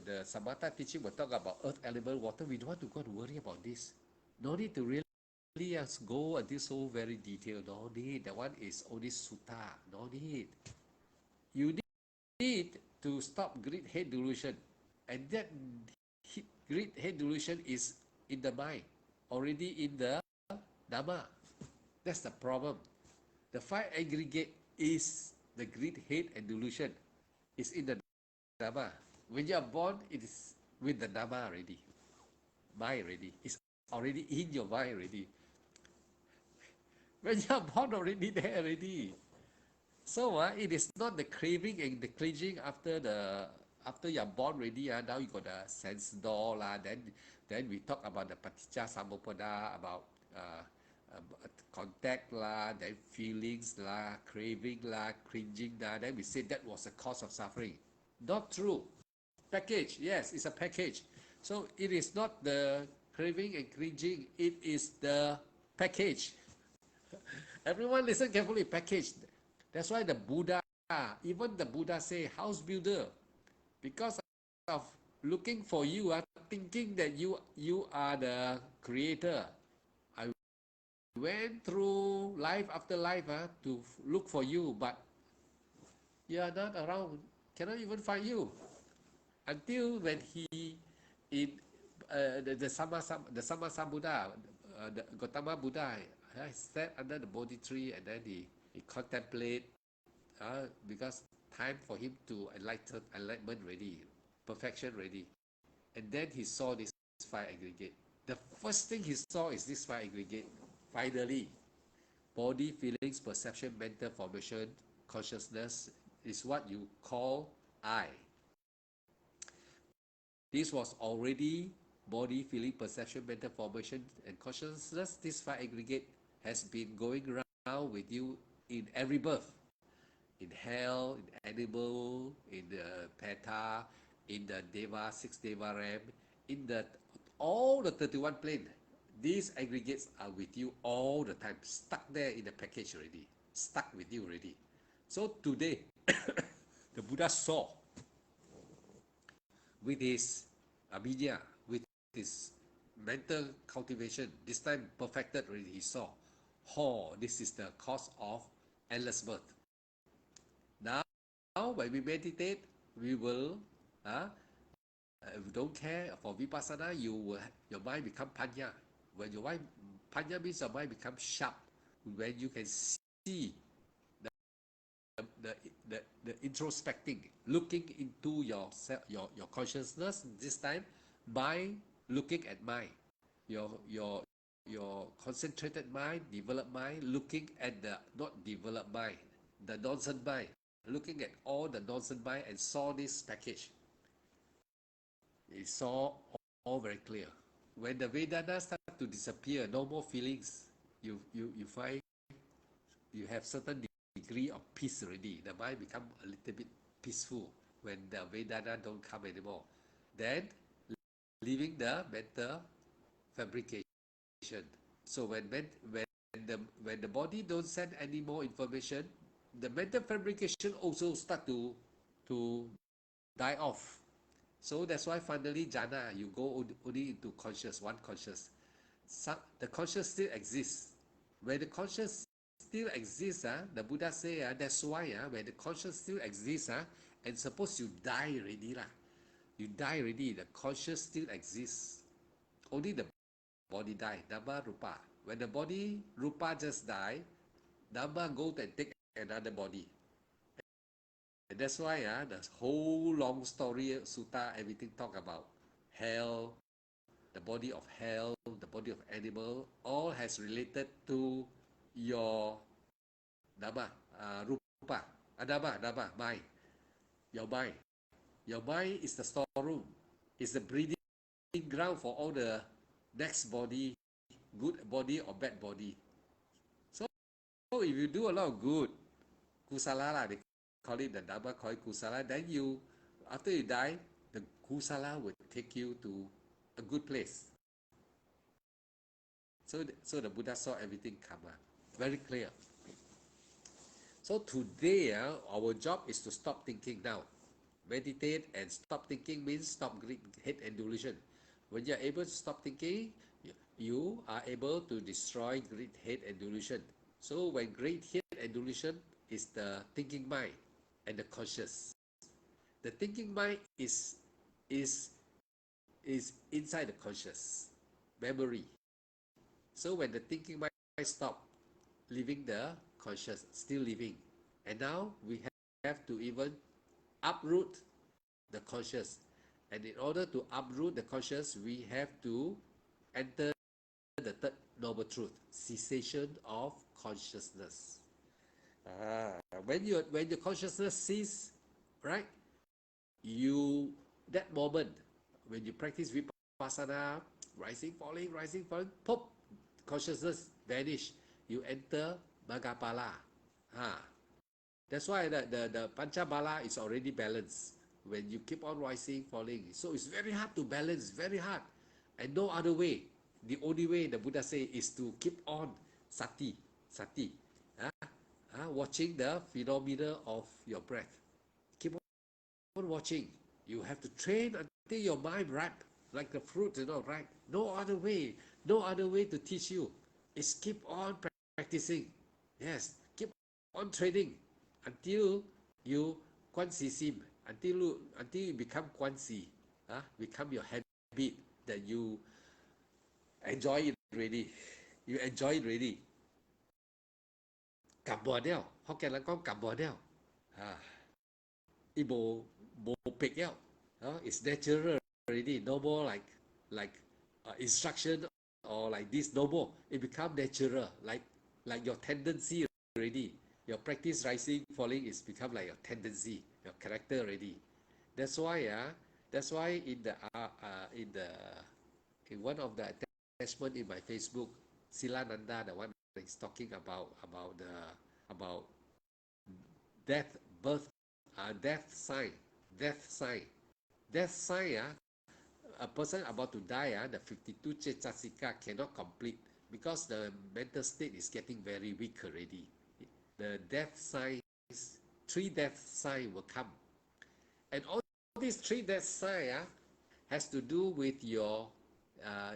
the samatha teaching will talk about earth, element, water. We don't want to go and worry about this. No need to really go until so very detailed. No need. That one is only sutta. No need. You need to stop greed, hate, delusion. And that greed, hate, delusion is in the mind, already in the Dhamma. That's the problem. The five aggregate is the greed, hate, and delusion. It's in the Dhamma. When you are born, it is with the Dhamma already. Mind already. It's already in your mind already. When you are born already there already. So it is not the craving and the clinging after after you're born already, now you got the sense door lah. Then we talk about the paticca samuppada, about contact lah, then feelings lah, craving lah, cringing lah. Then we say that was the cause of suffering. Not true. Package, yes, it's a package. So it is not the craving and cringing, it is the package. Everyone listen carefully, package. That's why the Buddha, even the Buddha say house builder, because of looking for you, thinking that you are the creator. I went through life after life to look for you, but you are not around, cannot even find you. Until when he, in the Sammasambuddha, the Gautama Buddha, sat under the Bodhi tree, and then he contemplate, because time for him to enlightenment ready, perfection ready. And then he saw this five aggregate. The first thing he saw is this five aggregate. Finally, body, feelings, perception, mental formation, consciousness is what you call I. This was already body, feeling, perception, mental formation, and consciousness. This five aggregate has been going around with you in every birth. In hell, in animal, in the Peta, in the Deva, 6 Deva realm, in the all the 31 plane. These aggregates are with you all the time, stuck there in the package already, stuck with you already. So today, the Buddha saw with his abhidya, with his mental cultivation, this time perfected already, he saw, this is the cause of endless birth. Now, when we meditate, we will, if you don't care for vipassana, your mind become panya. When your mind, panya means your mind becomes sharp. When you can see the introspecting, looking into your consciousness, this time by looking at mind, your concentrated mind, developed mind, looking at the not developed mind, the nonsense mind, looking at all the nonsense mind, and saw this package. He saw all very clear. When the Vedana start to disappear, no more feelings, you find you have certain degree of peace already. The mind become a little bit peaceful when the Vedana don't come anymore. Then leaving the mental fabrication. So when the body don't send any more information, the mental fabrication also start to die off. So that's why finally jhana, you go only into conscious, one conscious. The conscious still exists. When the conscious still exists, the Buddha say, that's why when the conscious still exists, and suppose you die already, you die already, the conscious still exists. Only the body die, Dhamma Rupa. When the body Rupa just die, Dhamma go and take another body. And that's why the whole long story, sutta, everything talk about hell, the body of hell, the body of animal, all has related to your Dhamma, Rupa, Dhamma, mind. Your mind. Your mind is the storeroom, is the breeding ground for all the next body, good body or bad body. So if you do a lot of good, kusala, they call it the Dhamma, call it kusala, then you, after you die, the kusala will take you to a good place. So the Buddha saw everything come up. Very clear. So today, our job is to stop thinking now. Meditate and stop thinking means stop greed, hate, and delusion. When you are able to stop thinking, you are able to destroy greed, hate, and delusion. So when greed, hate, and delusion is the thinking mind and the conscious. The thinking mind is inside the conscious memory. So when the thinking mind stop, living the conscious, still living. And now we have to even uproot the conscious. And in order to uproot the conscious, we have to enter the third noble truth, cessation of consciousness. When your consciousness cease, right? you, that moment when you practice vipassana, rising, falling, pop, consciousness vanish. You enter Magapala. Ah, that's why the Panchabala is already balanced. When you keep on rising, falling, so it's very hard to balance, very hard, and no other way. The only way the Buddha say is to keep on sati, watching the phenomena of your breath. Keep on watching. You have to train until your mind ripe, like the fruit, right? No other way. No other way to teach you. Is keep on practicing. Yes, keep on training until you Quan Si Sim, until you become Quan Si, become your habit that you enjoy it already. You enjoy it already. Cầm bò đeo, Hokkien là con cầm bò đeo. It bo pick out. It's natural already. No more like instruction or like this. No more. It become natural. Like your tendency already. Your practice rising, falling is become like your tendency, your character already. That's why that's why in one of the attachment in my Facebook, Silananda, the one that is talking about death, birth, death sign, death sign, death sign. A person about to die, the 52 Cetasika cannot complete because the mental state is getting very weak already. The death signs, 3 death signs will come, and all these 3 death signs has to do with your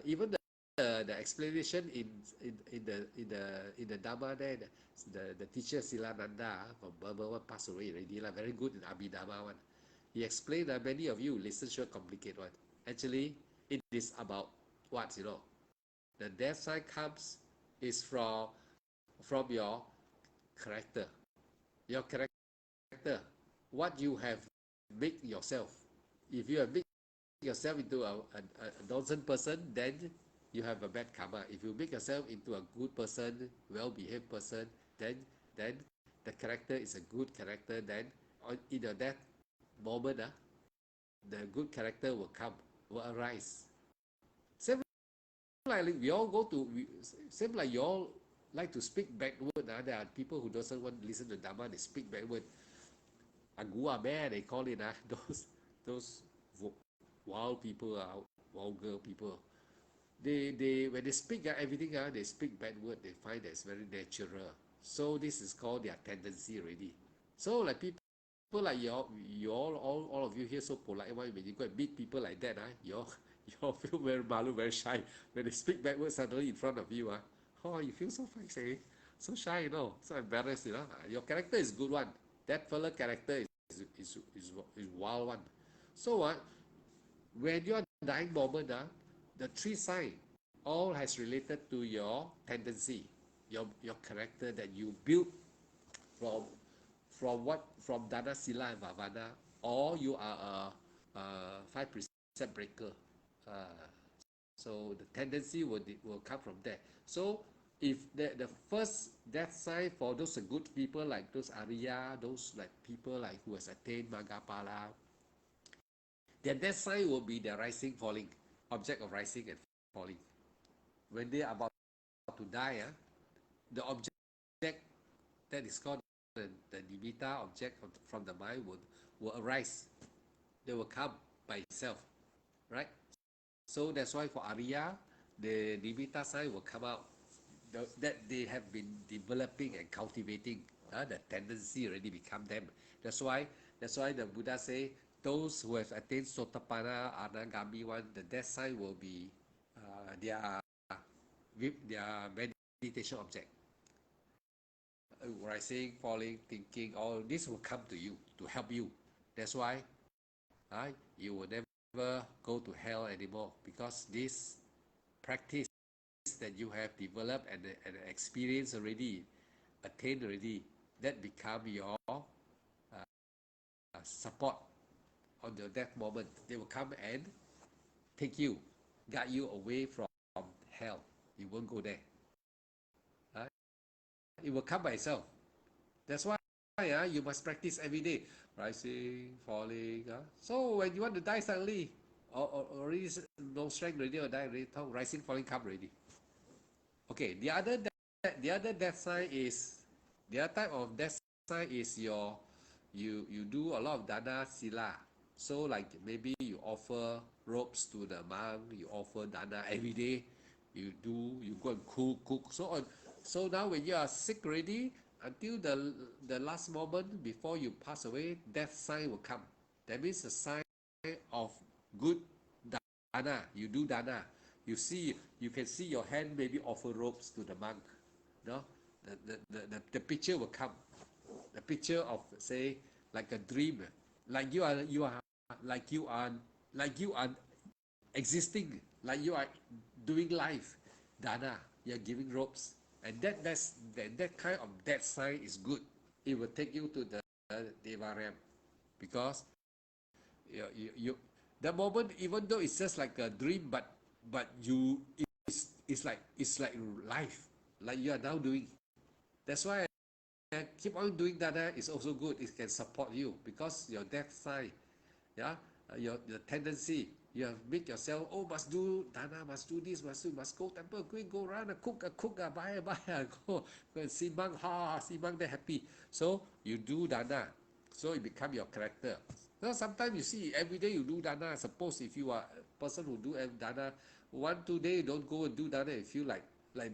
even the explanation in the Dhamma there, the teacher Silananda from Burma one passed away already, very good in Abhidhamma one. He explained that many of you listen sure complicate one. Actually, it is about what, the death sign comes is from your character. Your character, what you have made yourself. If you have made yourself into a nonsense person, then you have a bad karma. If you make yourself into a good person, well-behaved person, then the character is a good character. Then in your death moment, the good character will come, will arise. Same like we all go to, same like you all like to speak backward. There are people who doesn't want to listen to Dhamma, they speak backward. Agua bear, they call it. Those wild people, vulgar people. They when they speak everything, they speak bad word. They find that's very natural. So this is called their tendency already. So like people like you all of you here so polite. Why when you go and meet people like that, you all feel very malu, very shy when they speak bad words suddenly in front of you. Oh, you feel so funny, so shy, so embarrassed. Your character is good one. That fella character is wild one. So what? When you're dying moment, the 3 sign all has related to your tendency, your character that you build from Dana, Sila, and Bhavana, or you are a 5 precept breaker. So the tendency will come from there. So if the first death sign for those good people like those Arya, those like people like who has attained Magapala, their death sign will be their rising, falling, object of rising and falling. When they are about to die, the object that is called the nimitta object from the mind will arise. They will come by itself, right? So that's why for Arya, the nimitta sign will come out. That they have been developing and cultivating, the tendency already become them. That's why the Buddha say those who have attained Sotapanna, Anagami one, the death sign will be their meditation object. Rising, falling, thinking, all this will come to you to help you. That's why you will never go to hell anymore, because this practice that you have developed and experienced already, attained already, that become your support on your death moment. They will come and take you, guide you away from hell. You won't go there. It will come by itself. That's why you must practice every day. Rising, falling. So when you want to die suddenly, or already no strength already, or die already, rising, falling come already. Okay, the other death sign is the other type of death sign is you do a lot of dana sila. So like maybe you offer ropes to the monk, you offer dana every day, you go and cook so on. So now when you are sick already, until the last moment before you pass away, death sign will come. That means a sign of good dana. You do dana. You can see your hand maybe offer ropes to the monk. No, the picture will come. The picture of say like a dream, like like you are like you are existing, like you are doing life. Dana, you're giving ropes, and that kind of that sign is good. It will take you to the Deva realm, because you the moment, even though it's just like a dream, but you it's like life, like you are now doing. That's why I keep on doing that. Is also good. It can support you because your death sign, yeah, your tendency. You have made yourself, oh, must do dana, must do this, must go temple, go run, cook, buy, go and see monk, see monk, they're happy. So you do dana, so it become your character. Now sometimes you see every day you do dana. Suppose if you are a person who do dana, 1 2 day you don't go and do dana, you feel like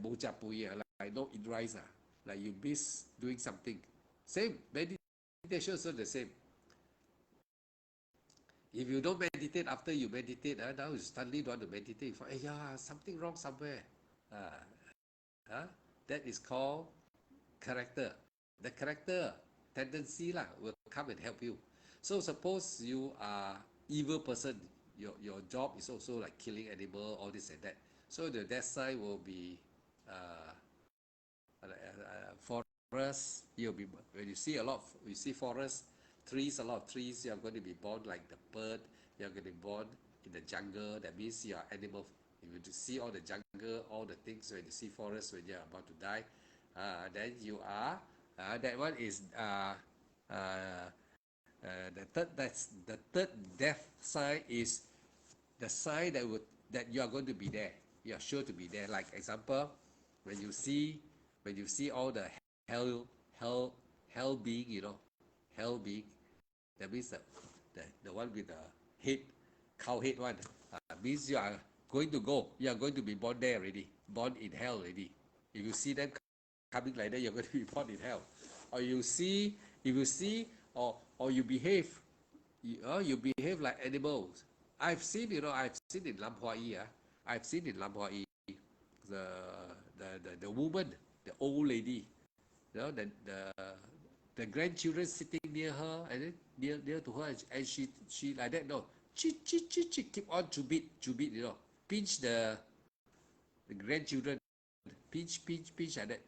boja puya, like no eat rice, like you miss doing something. Same meditation also the same. If you don't meditate after you meditate, now you suddenly don't want to meditate. You find, yeah, something wrong somewhere. Uh, huh? That is called character. The character tendency lah will come and help you. So suppose you are evil person, your job is also like killing animal, all this and that. So the death side will be uh, forest. You'll be when you see a lot of, you see forest trees, a lot of trees. You're going to be born like the bird. You're going to be born in the jungle. That means you are animal. If you see all the jungle, all the things, when you see forest when you're about to die, then you are that one is uh, the third death sign is the sign that you are going to be there. You are sure to be there. Like example, when you see all the hell hell hell being, hell being. That means the one with the head, cow head one. Means you are going to go. You are going to be born there already. Born in hell already. If you see them coming like that, you're going to be born in hell. Or you see, if you see, or you behave, you behave like animals. I've seen in Lam Hua Yi, I've seen in Lam Hua Yi, the, the woman, the old lady, the grandchildren sitting near her, and then near to her, and she like that, no, keep on to beat, pinch the grandchildren, pinch like that,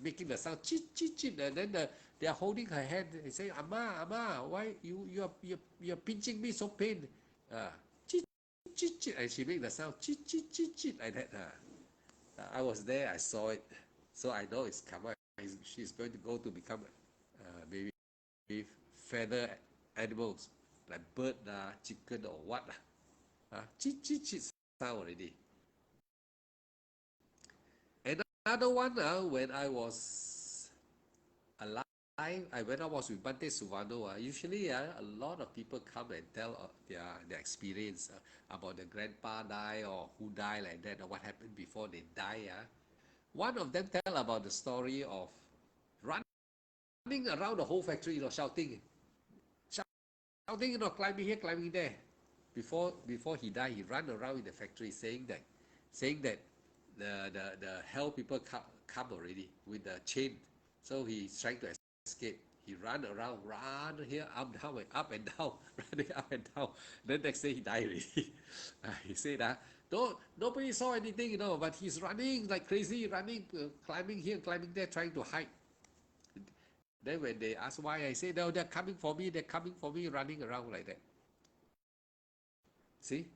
making the sound, and then they are holding her hand and saying, Ama, why you're pinching me so pain? Uh, and she make the sound, like that. I was there, I saw it, so I know it's karma. She's going to go to become maybe feather animals like bird, chicken or what. Sound already. Another one, when I was alive, when I was with Bante Suvano, usually a lot of people come and tell their experience about the grandpa die or who die like that, or what happened before they die. One of them tell about the story of running around the whole factory, shouting, climbing here, climbing there. Before he died, he ran around in the factory saying that the hell people come already with the chain. So he's trying to escape. He run around, run here, up and down, running up and down. Then next day he died already. He said that nobody saw anything, but he's running like crazy, running, climbing here, climbing there, trying to hide. Then when they ask why, I say, no, they're coming for me, running around like that. See,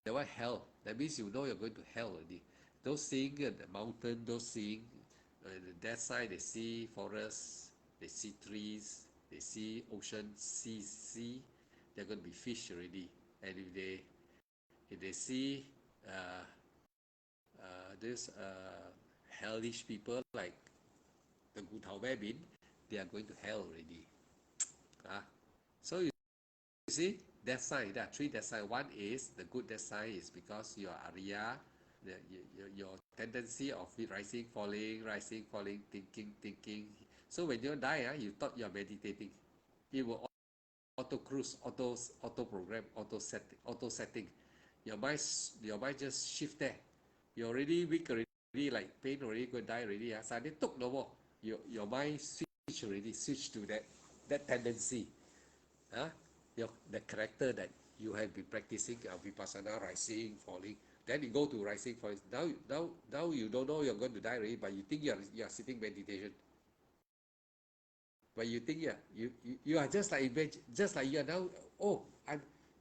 that one hell. That means you're going to hell already. Those seeing the mountain, those seeing the death side, they see forest, they see trees, they see ocean, sea, they're going to be fish already. And if they see uh, this hellish people like the Gu Tao Bei Bin, they are going to hell already. So you see, death sign, there are three death sign. One is the good death sign is because you are Arya, your tendency of rising, falling, thinking. So when you die, you thought you are meditating. It will auto cruise, auto program, auto setting. Your mind just shift there. You're already weak already, like pain already, going to die already. Suddenly took no more. Your mind switch to that tendency. Huh? The character that you have been practicing vipassana, rising, falling. Then you go to rising, falling. Now you don't know you're going to die already, but you think you're sitting meditation. But you think you are just like you are now. Oh,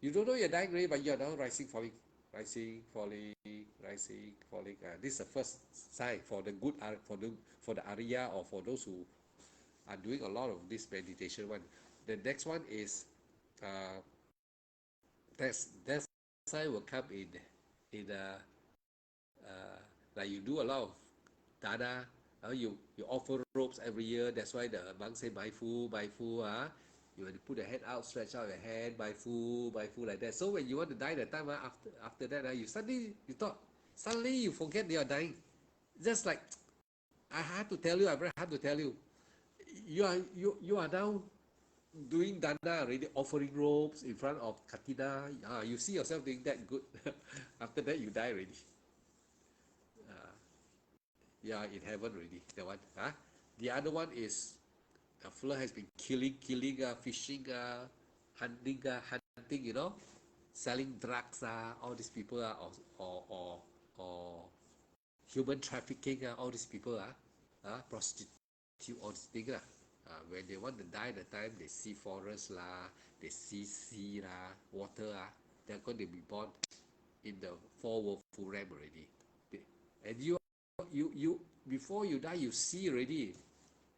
you don't know you're dying already, but you are now rising, falling, rising, falling, rising, falling. This is the first sign for the good for the Arya or for those who are doing a lot of this meditation one. The next one is uh, that sign will come in like you do a lot of dana. You offer ropes every year. That's why the monks say mindful. You want to put the head out, stretch out your hand, mindful like that. So when you want to die, the time after that, suddenly you forget you're dying. Just like I had to tell you, I very hard to tell you. You are now doing dana already, offering ropes in front of Katina. You see yourself doing that good. After that, you die already. Yeah, in heaven already. That one. The other one is a fella has been killing, fishing, hunting. Selling drugs. All these people or human trafficking. All these people prostitute, all these things when they want to die, the time they see forest they see sea water they're going to be born in the four woeful realm already. And you before you die, you see already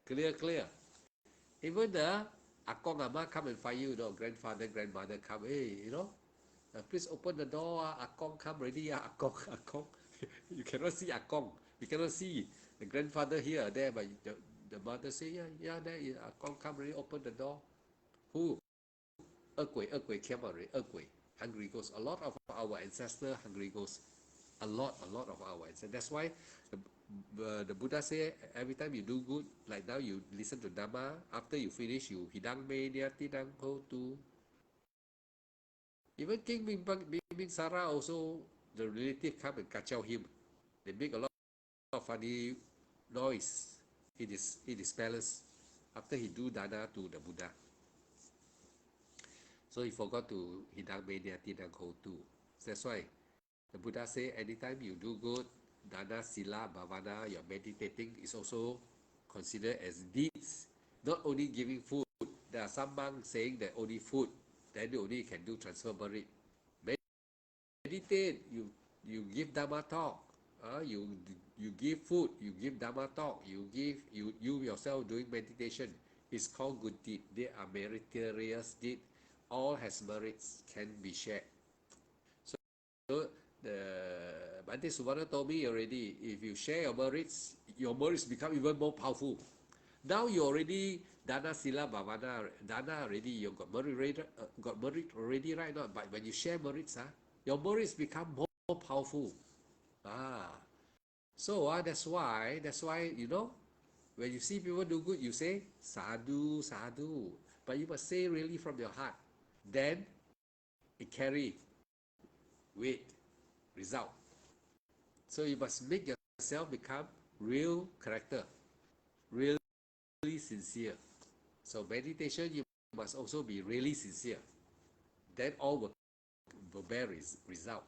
clear. Even the akong ama come and find you, grandfather, grandmother come, hey, please open the door, akong come already, akong. You cannot see akong, you cannot see the grandfather here or there, but the mother say, yeah, there is akong come already, open the door. Who? 恶鬼 came already, 恶鬼 hungry ghosts. A lot of our ancestors hungry ghosts. A lot of our ancestors. That's why the Buddha say every time you do good, like now you listen to Dhamma, after you finish, you hidang me dia tidang ho tu. Even King Bing Sara also, the relative come and kacau him. They make a lot of funny noise in his palace after he do dana to the Buddha. So he forgot to hidang me dia tidang ho tu. That's why the Buddha say anytime you do good, dana, sila, bhavana, you're meditating is also considered as deeds. Not only giving food. There are some monks saying that only food, then you only can do transfer merit. Meditate, you give Dhamma talk. You give food, you give Dhamma talk, you yourself doing meditation. It's called good deed. They are meritorious deed. All has merits, can be shared. So the Bhante Subhano told me already, if you share your merits become even more powerful. Now you already dana sila bhavana, dana already, you got merit already, right? Not, but when you share merits, your merits become more powerful. So that's why when you see people do good, you say sadhu, sadhu, but you must say really from your heart. Then it carry weight, result. So you must make yourself become real character, really sincere. So meditation, you must also be really sincere. Then all will bear result.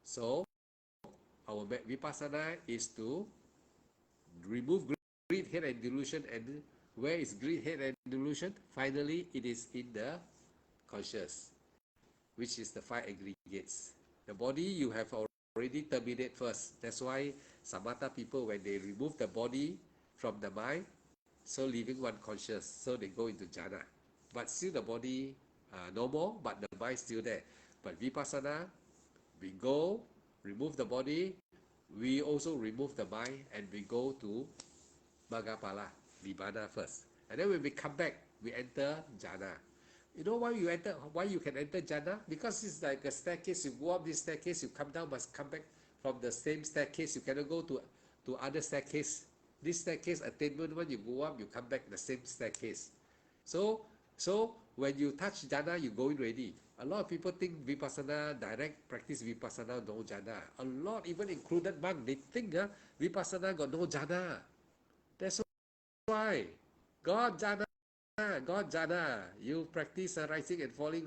So our vipassana is to remove greed, hate, and delusion. And where is greed, hate, and delusion? Finally, it is in the conscious, which is the five aggregates. The body you have already terminated first. That's why Samatha people, when they remove the body from the mind, So leaving one conscious, so they go into jhana. But still the body normal, but the mind still there. But vipassana, we go, remove the body, we also remove the mind, and we go to Magapala, Nibbana first. And then when we come back, we enter jhana. You know why you can enter jhana? Because it's like a staircase. You go up this staircase, you come down, must come back from the same staircase. You cannot go to other staircase. This staircase attainment, when you go up, you come back the same staircase. So when you touch jhana, you go in ready. A lot of people think vipassana, direct practice vipassana, no jhana. A lot, even included monk, they think vipassana got no jhana. That's why God jhana, God jhana. You practice rising and falling,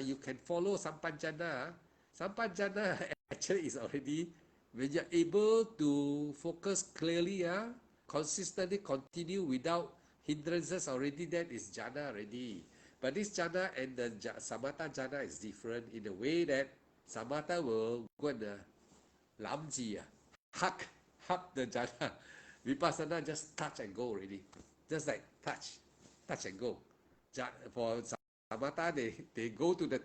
you can follow sampanjana. Sampanjana actually is already when you're able to focus clearly, consistently continue without hindrances already, that is jhana already. But this jhana and the samatha jhana is different in the way that samatha will go and lamji, hug the jhana. Vipassana just touch and go already. Just like touch and go. For samatha, they go to the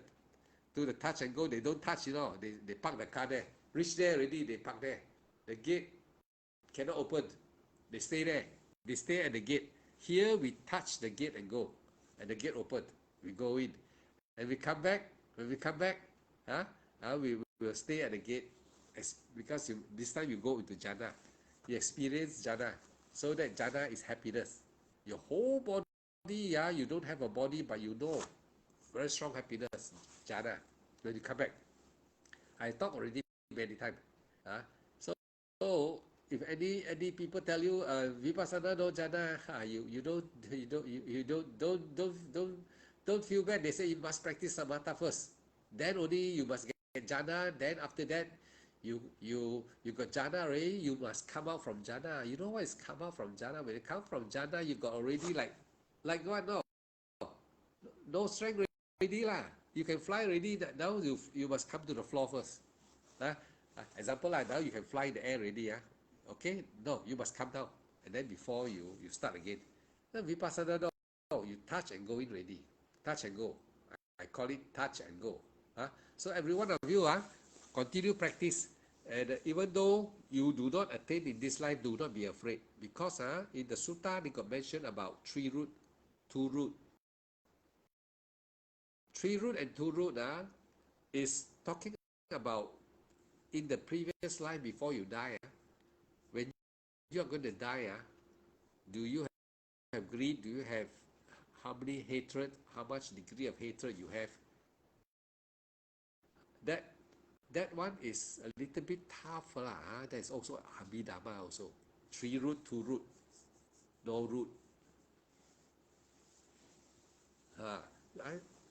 touch and go. They don't touch, they park the car there. Reach there already, they park there. The gate cannot open. They stay there. They stay at the gate. Here we touch the gate and go. And the gate open. We go in. And we come back. When we come back, we will stay at the gate. Because this time you go into jhana. You experience jhana. So that jhana is happiness. Your whole body, you don't have a body, but you know. Very strong happiness. Jhana. When you come back. I talk already many times. So if any people tell you vipassana no jhana, you don't feel bad. They say you must practice samatha first. Then only you must get jhana. Then after that, you got jhana already. You must come out from jhana. You know what is come out from jhana? When you come from jhana, you got already like what? No strength already lah. You can fly already. Now you must come to the floor first. Example like now you can fly in the air already. Okay? No, you must come down. And then before you start again. Then vipassana, no, you touch and go in already. Touch and go. I call it touch and go. So every one of you continue practice. And even though you do not attain in this life, do not be afraid. Because in the sutta, they got mentioned about 3 root, 2 root. 3 root and 2 root is talking about in the previous life before you die. When you are going to die, do you have greed? Do you have how many hatred? How much degree of hatred you have? That one is a little bit tough lah. That is also Abhidhamma also. 3 root, 2 root, no root.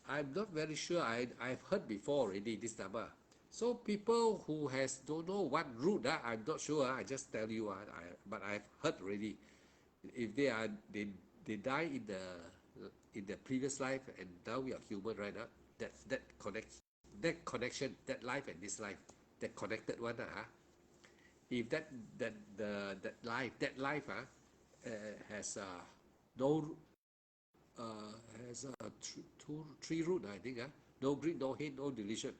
I'm not very sure. I've heard before already this Dhamma. So people who don't know what root, I'm not sure. I just tell you, but I've heard already. If they die in the previous life and now we are human, right? That connection, that life and this life, that connected one, if that life has no has 3 root, I think. No greed, no hate, no delusion.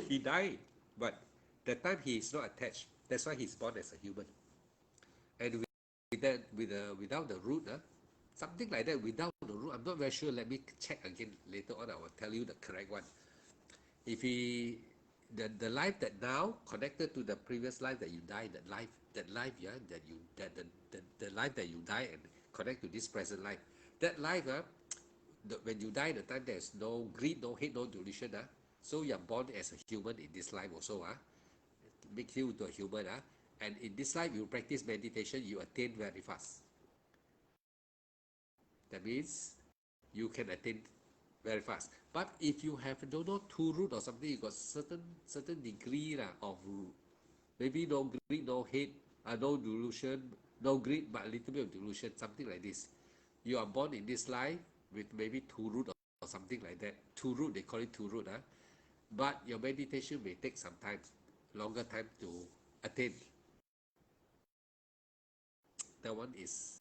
He died, but that time he is not attached. That's why he's born as a human. And without the root, something like that, without the root, I'm not very sure. Let me check again later on. I will tell you the correct one. If the life that now connected to the previous life that you died, the life the life that you die and connect to this present life, that life, when you die, the time there's no greed, no hate, no delusion, so you're born as a human in this life also, make you into a human, and in this life you practice meditation, you attain very fast. That means you can attain very fast. But if you have don't know 2 root or something, you got certain degree of maybe no greed, no hate, no delusion, no greed, but a little bit of delusion, something like this. You are born in this life with maybe 2 root or something like that. 2 root, they call it 2 root. But your meditation may take some time, longer time to attain. that one is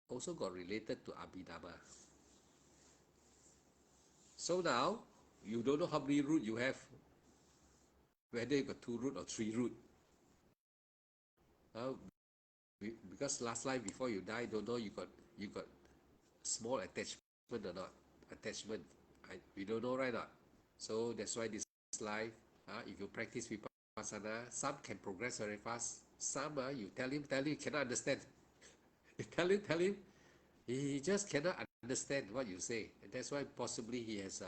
also got related to Abhidhamma. So now, you don't know how many root you have, whether you got 2 root or 3 root. Because last life before you die, don't know you got small attachment or not. Attachment, we don't know, right? Not. So that's why this life, if you practice vipassana, some can progress very fast. Some, you tell him, cannot understand. You tell him, he just cannot understand what you say. And that's why possibly he has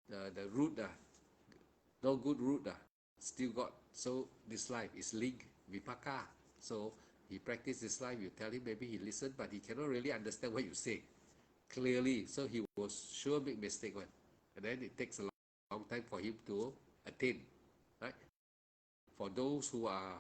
the root, no good root, still got. So this life is linked vipaka. So he practiced this life, you tell him, maybe he listen, but he cannot really understand what you say clearly. So he will sure make mistake one. And then it takes a long time for him to attain. Right? For those who are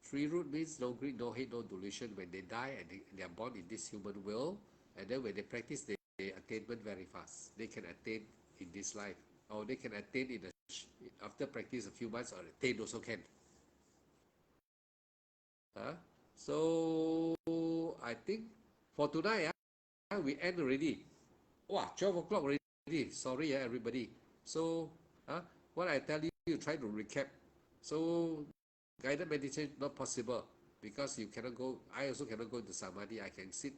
free root, means no greed, no hate, no delusion. When they die and they are born in this human world, and then when they practice, they attainment very fast. They can attain in this life, or they can attain in after practice a few months, or attain also can. So I think for tonight, we end already. Wow, 12 o'clock already. Sorry, everybody. So, what I tell you, try to recap. So, guided meditation not possible because you cannot go. I also cannot go into samadhi. I can sit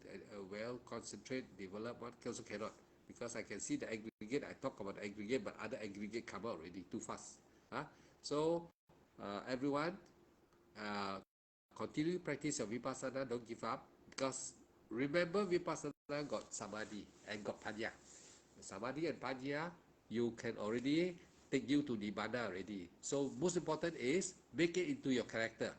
well, concentrate, develop. One also cannot because I can see the aggregate. I talk about aggregate, but other aggregate come out already too fast. So, everyone, continue practice your vipassana. Don't give up because remember vipassana got samadhi and got panya. Samadhi and panya, you can already take you to nibbana already. So most important is make it into your character.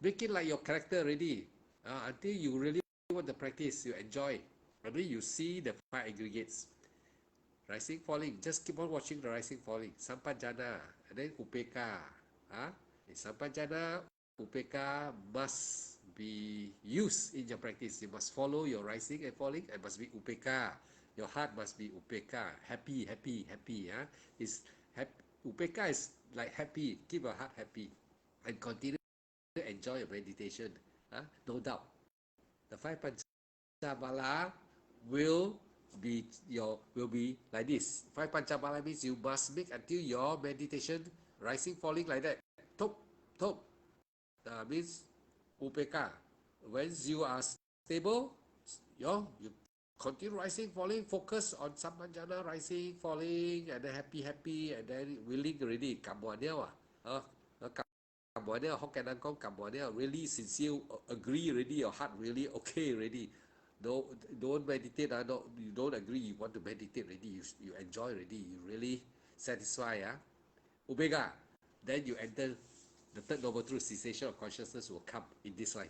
Make it like your character already. Until you really want to practice, you enjoy. I mean, you see the 5 aggregates. Rising, falling. Just keep on watching the rising, falling. Sampajana. And then upeka. Sampajana, upeka must be used in your practice. You must follow your rising and falling and must be upeka. Your heart must be upeka. Happy, happy, happy. It's happy. Upeka is like happy. Keep your heart happy. And continue to enjoy your meditation. No doubt. The 5 Panchabala will be like this. 5 Panchabala means you must make until your meditation rising, falling like that. Top, top. Means upeka. Once you are stable, you continue rising, falling, focus on sampajana, rising, falling, and then happy, happy, and then willing already. Kamuania, Kamuania, Hokkien Kong, Kamuania, really sincere, agree already, your heart really okay already. Don't meditate, you don't agree, you want to meditate already, you enjoy already, you really satisfy, Ubega. Then you enter the third noble truth, cessation of consciousness will come in this life.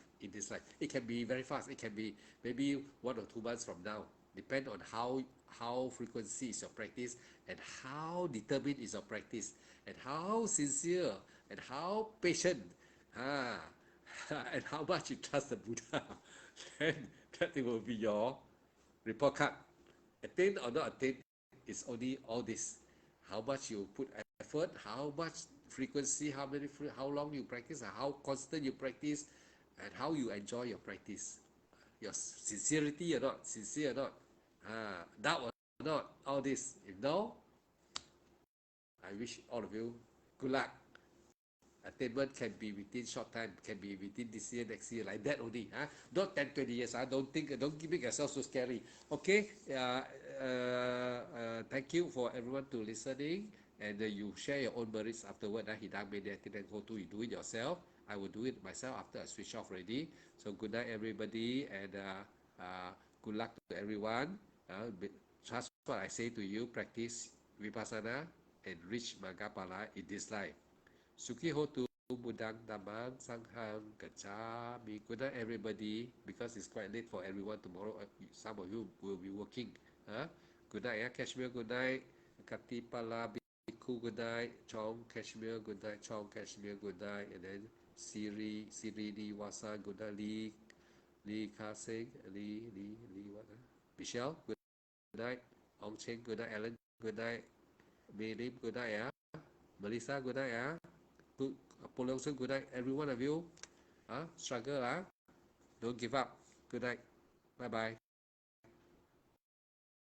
It can be very fast. It can be maybe 1 or 2 months from now. Depend on how frequency is your practice and how determined is your practice and how sincere and how patient and how much you trust the Buddha. Then that will be your report card. Attain or not attain is only all this. How much you put effort, how much frequency, how long you practice, how constant you practice, and how you enjoy your practice. Your sincerity or not, sincere or not, doubt or not, all this. If no, I wish all of you good luck. Attainment can be within short time, can be within this year, next year, like that only. Not 10, 20 years. Don't make yourself so scary. Okay. Thank you for everyone to listening, and you share your own merits afterward. Hidang Mediatin and go to you do it yourself. I will do it myself after I switch off already. So good night, everybody, and good luck to everyone. Trust what I say to you. Practice vipassana and reach Magapala in this life. Suki hotu budang damang sanghang gacchami. Good night, everybody. Because it's quite late for everyone tomorrow. Some of you will be working. Good night, Kashmir. Good night, Katipala Bhikkhu. Good night, Chong Kashmir. Good night, Chong Kashmir. Good night, and then Siri Wasan. Good night, Lee Kaseng. Lee what? Michelle. Good night, Ong Cheng. Good night, Alan. Good night, Mei Lim. Good night, Melissa. Good night, Apollo, good night. Every one of you, struggle, don't give up. Good night. Bye bye.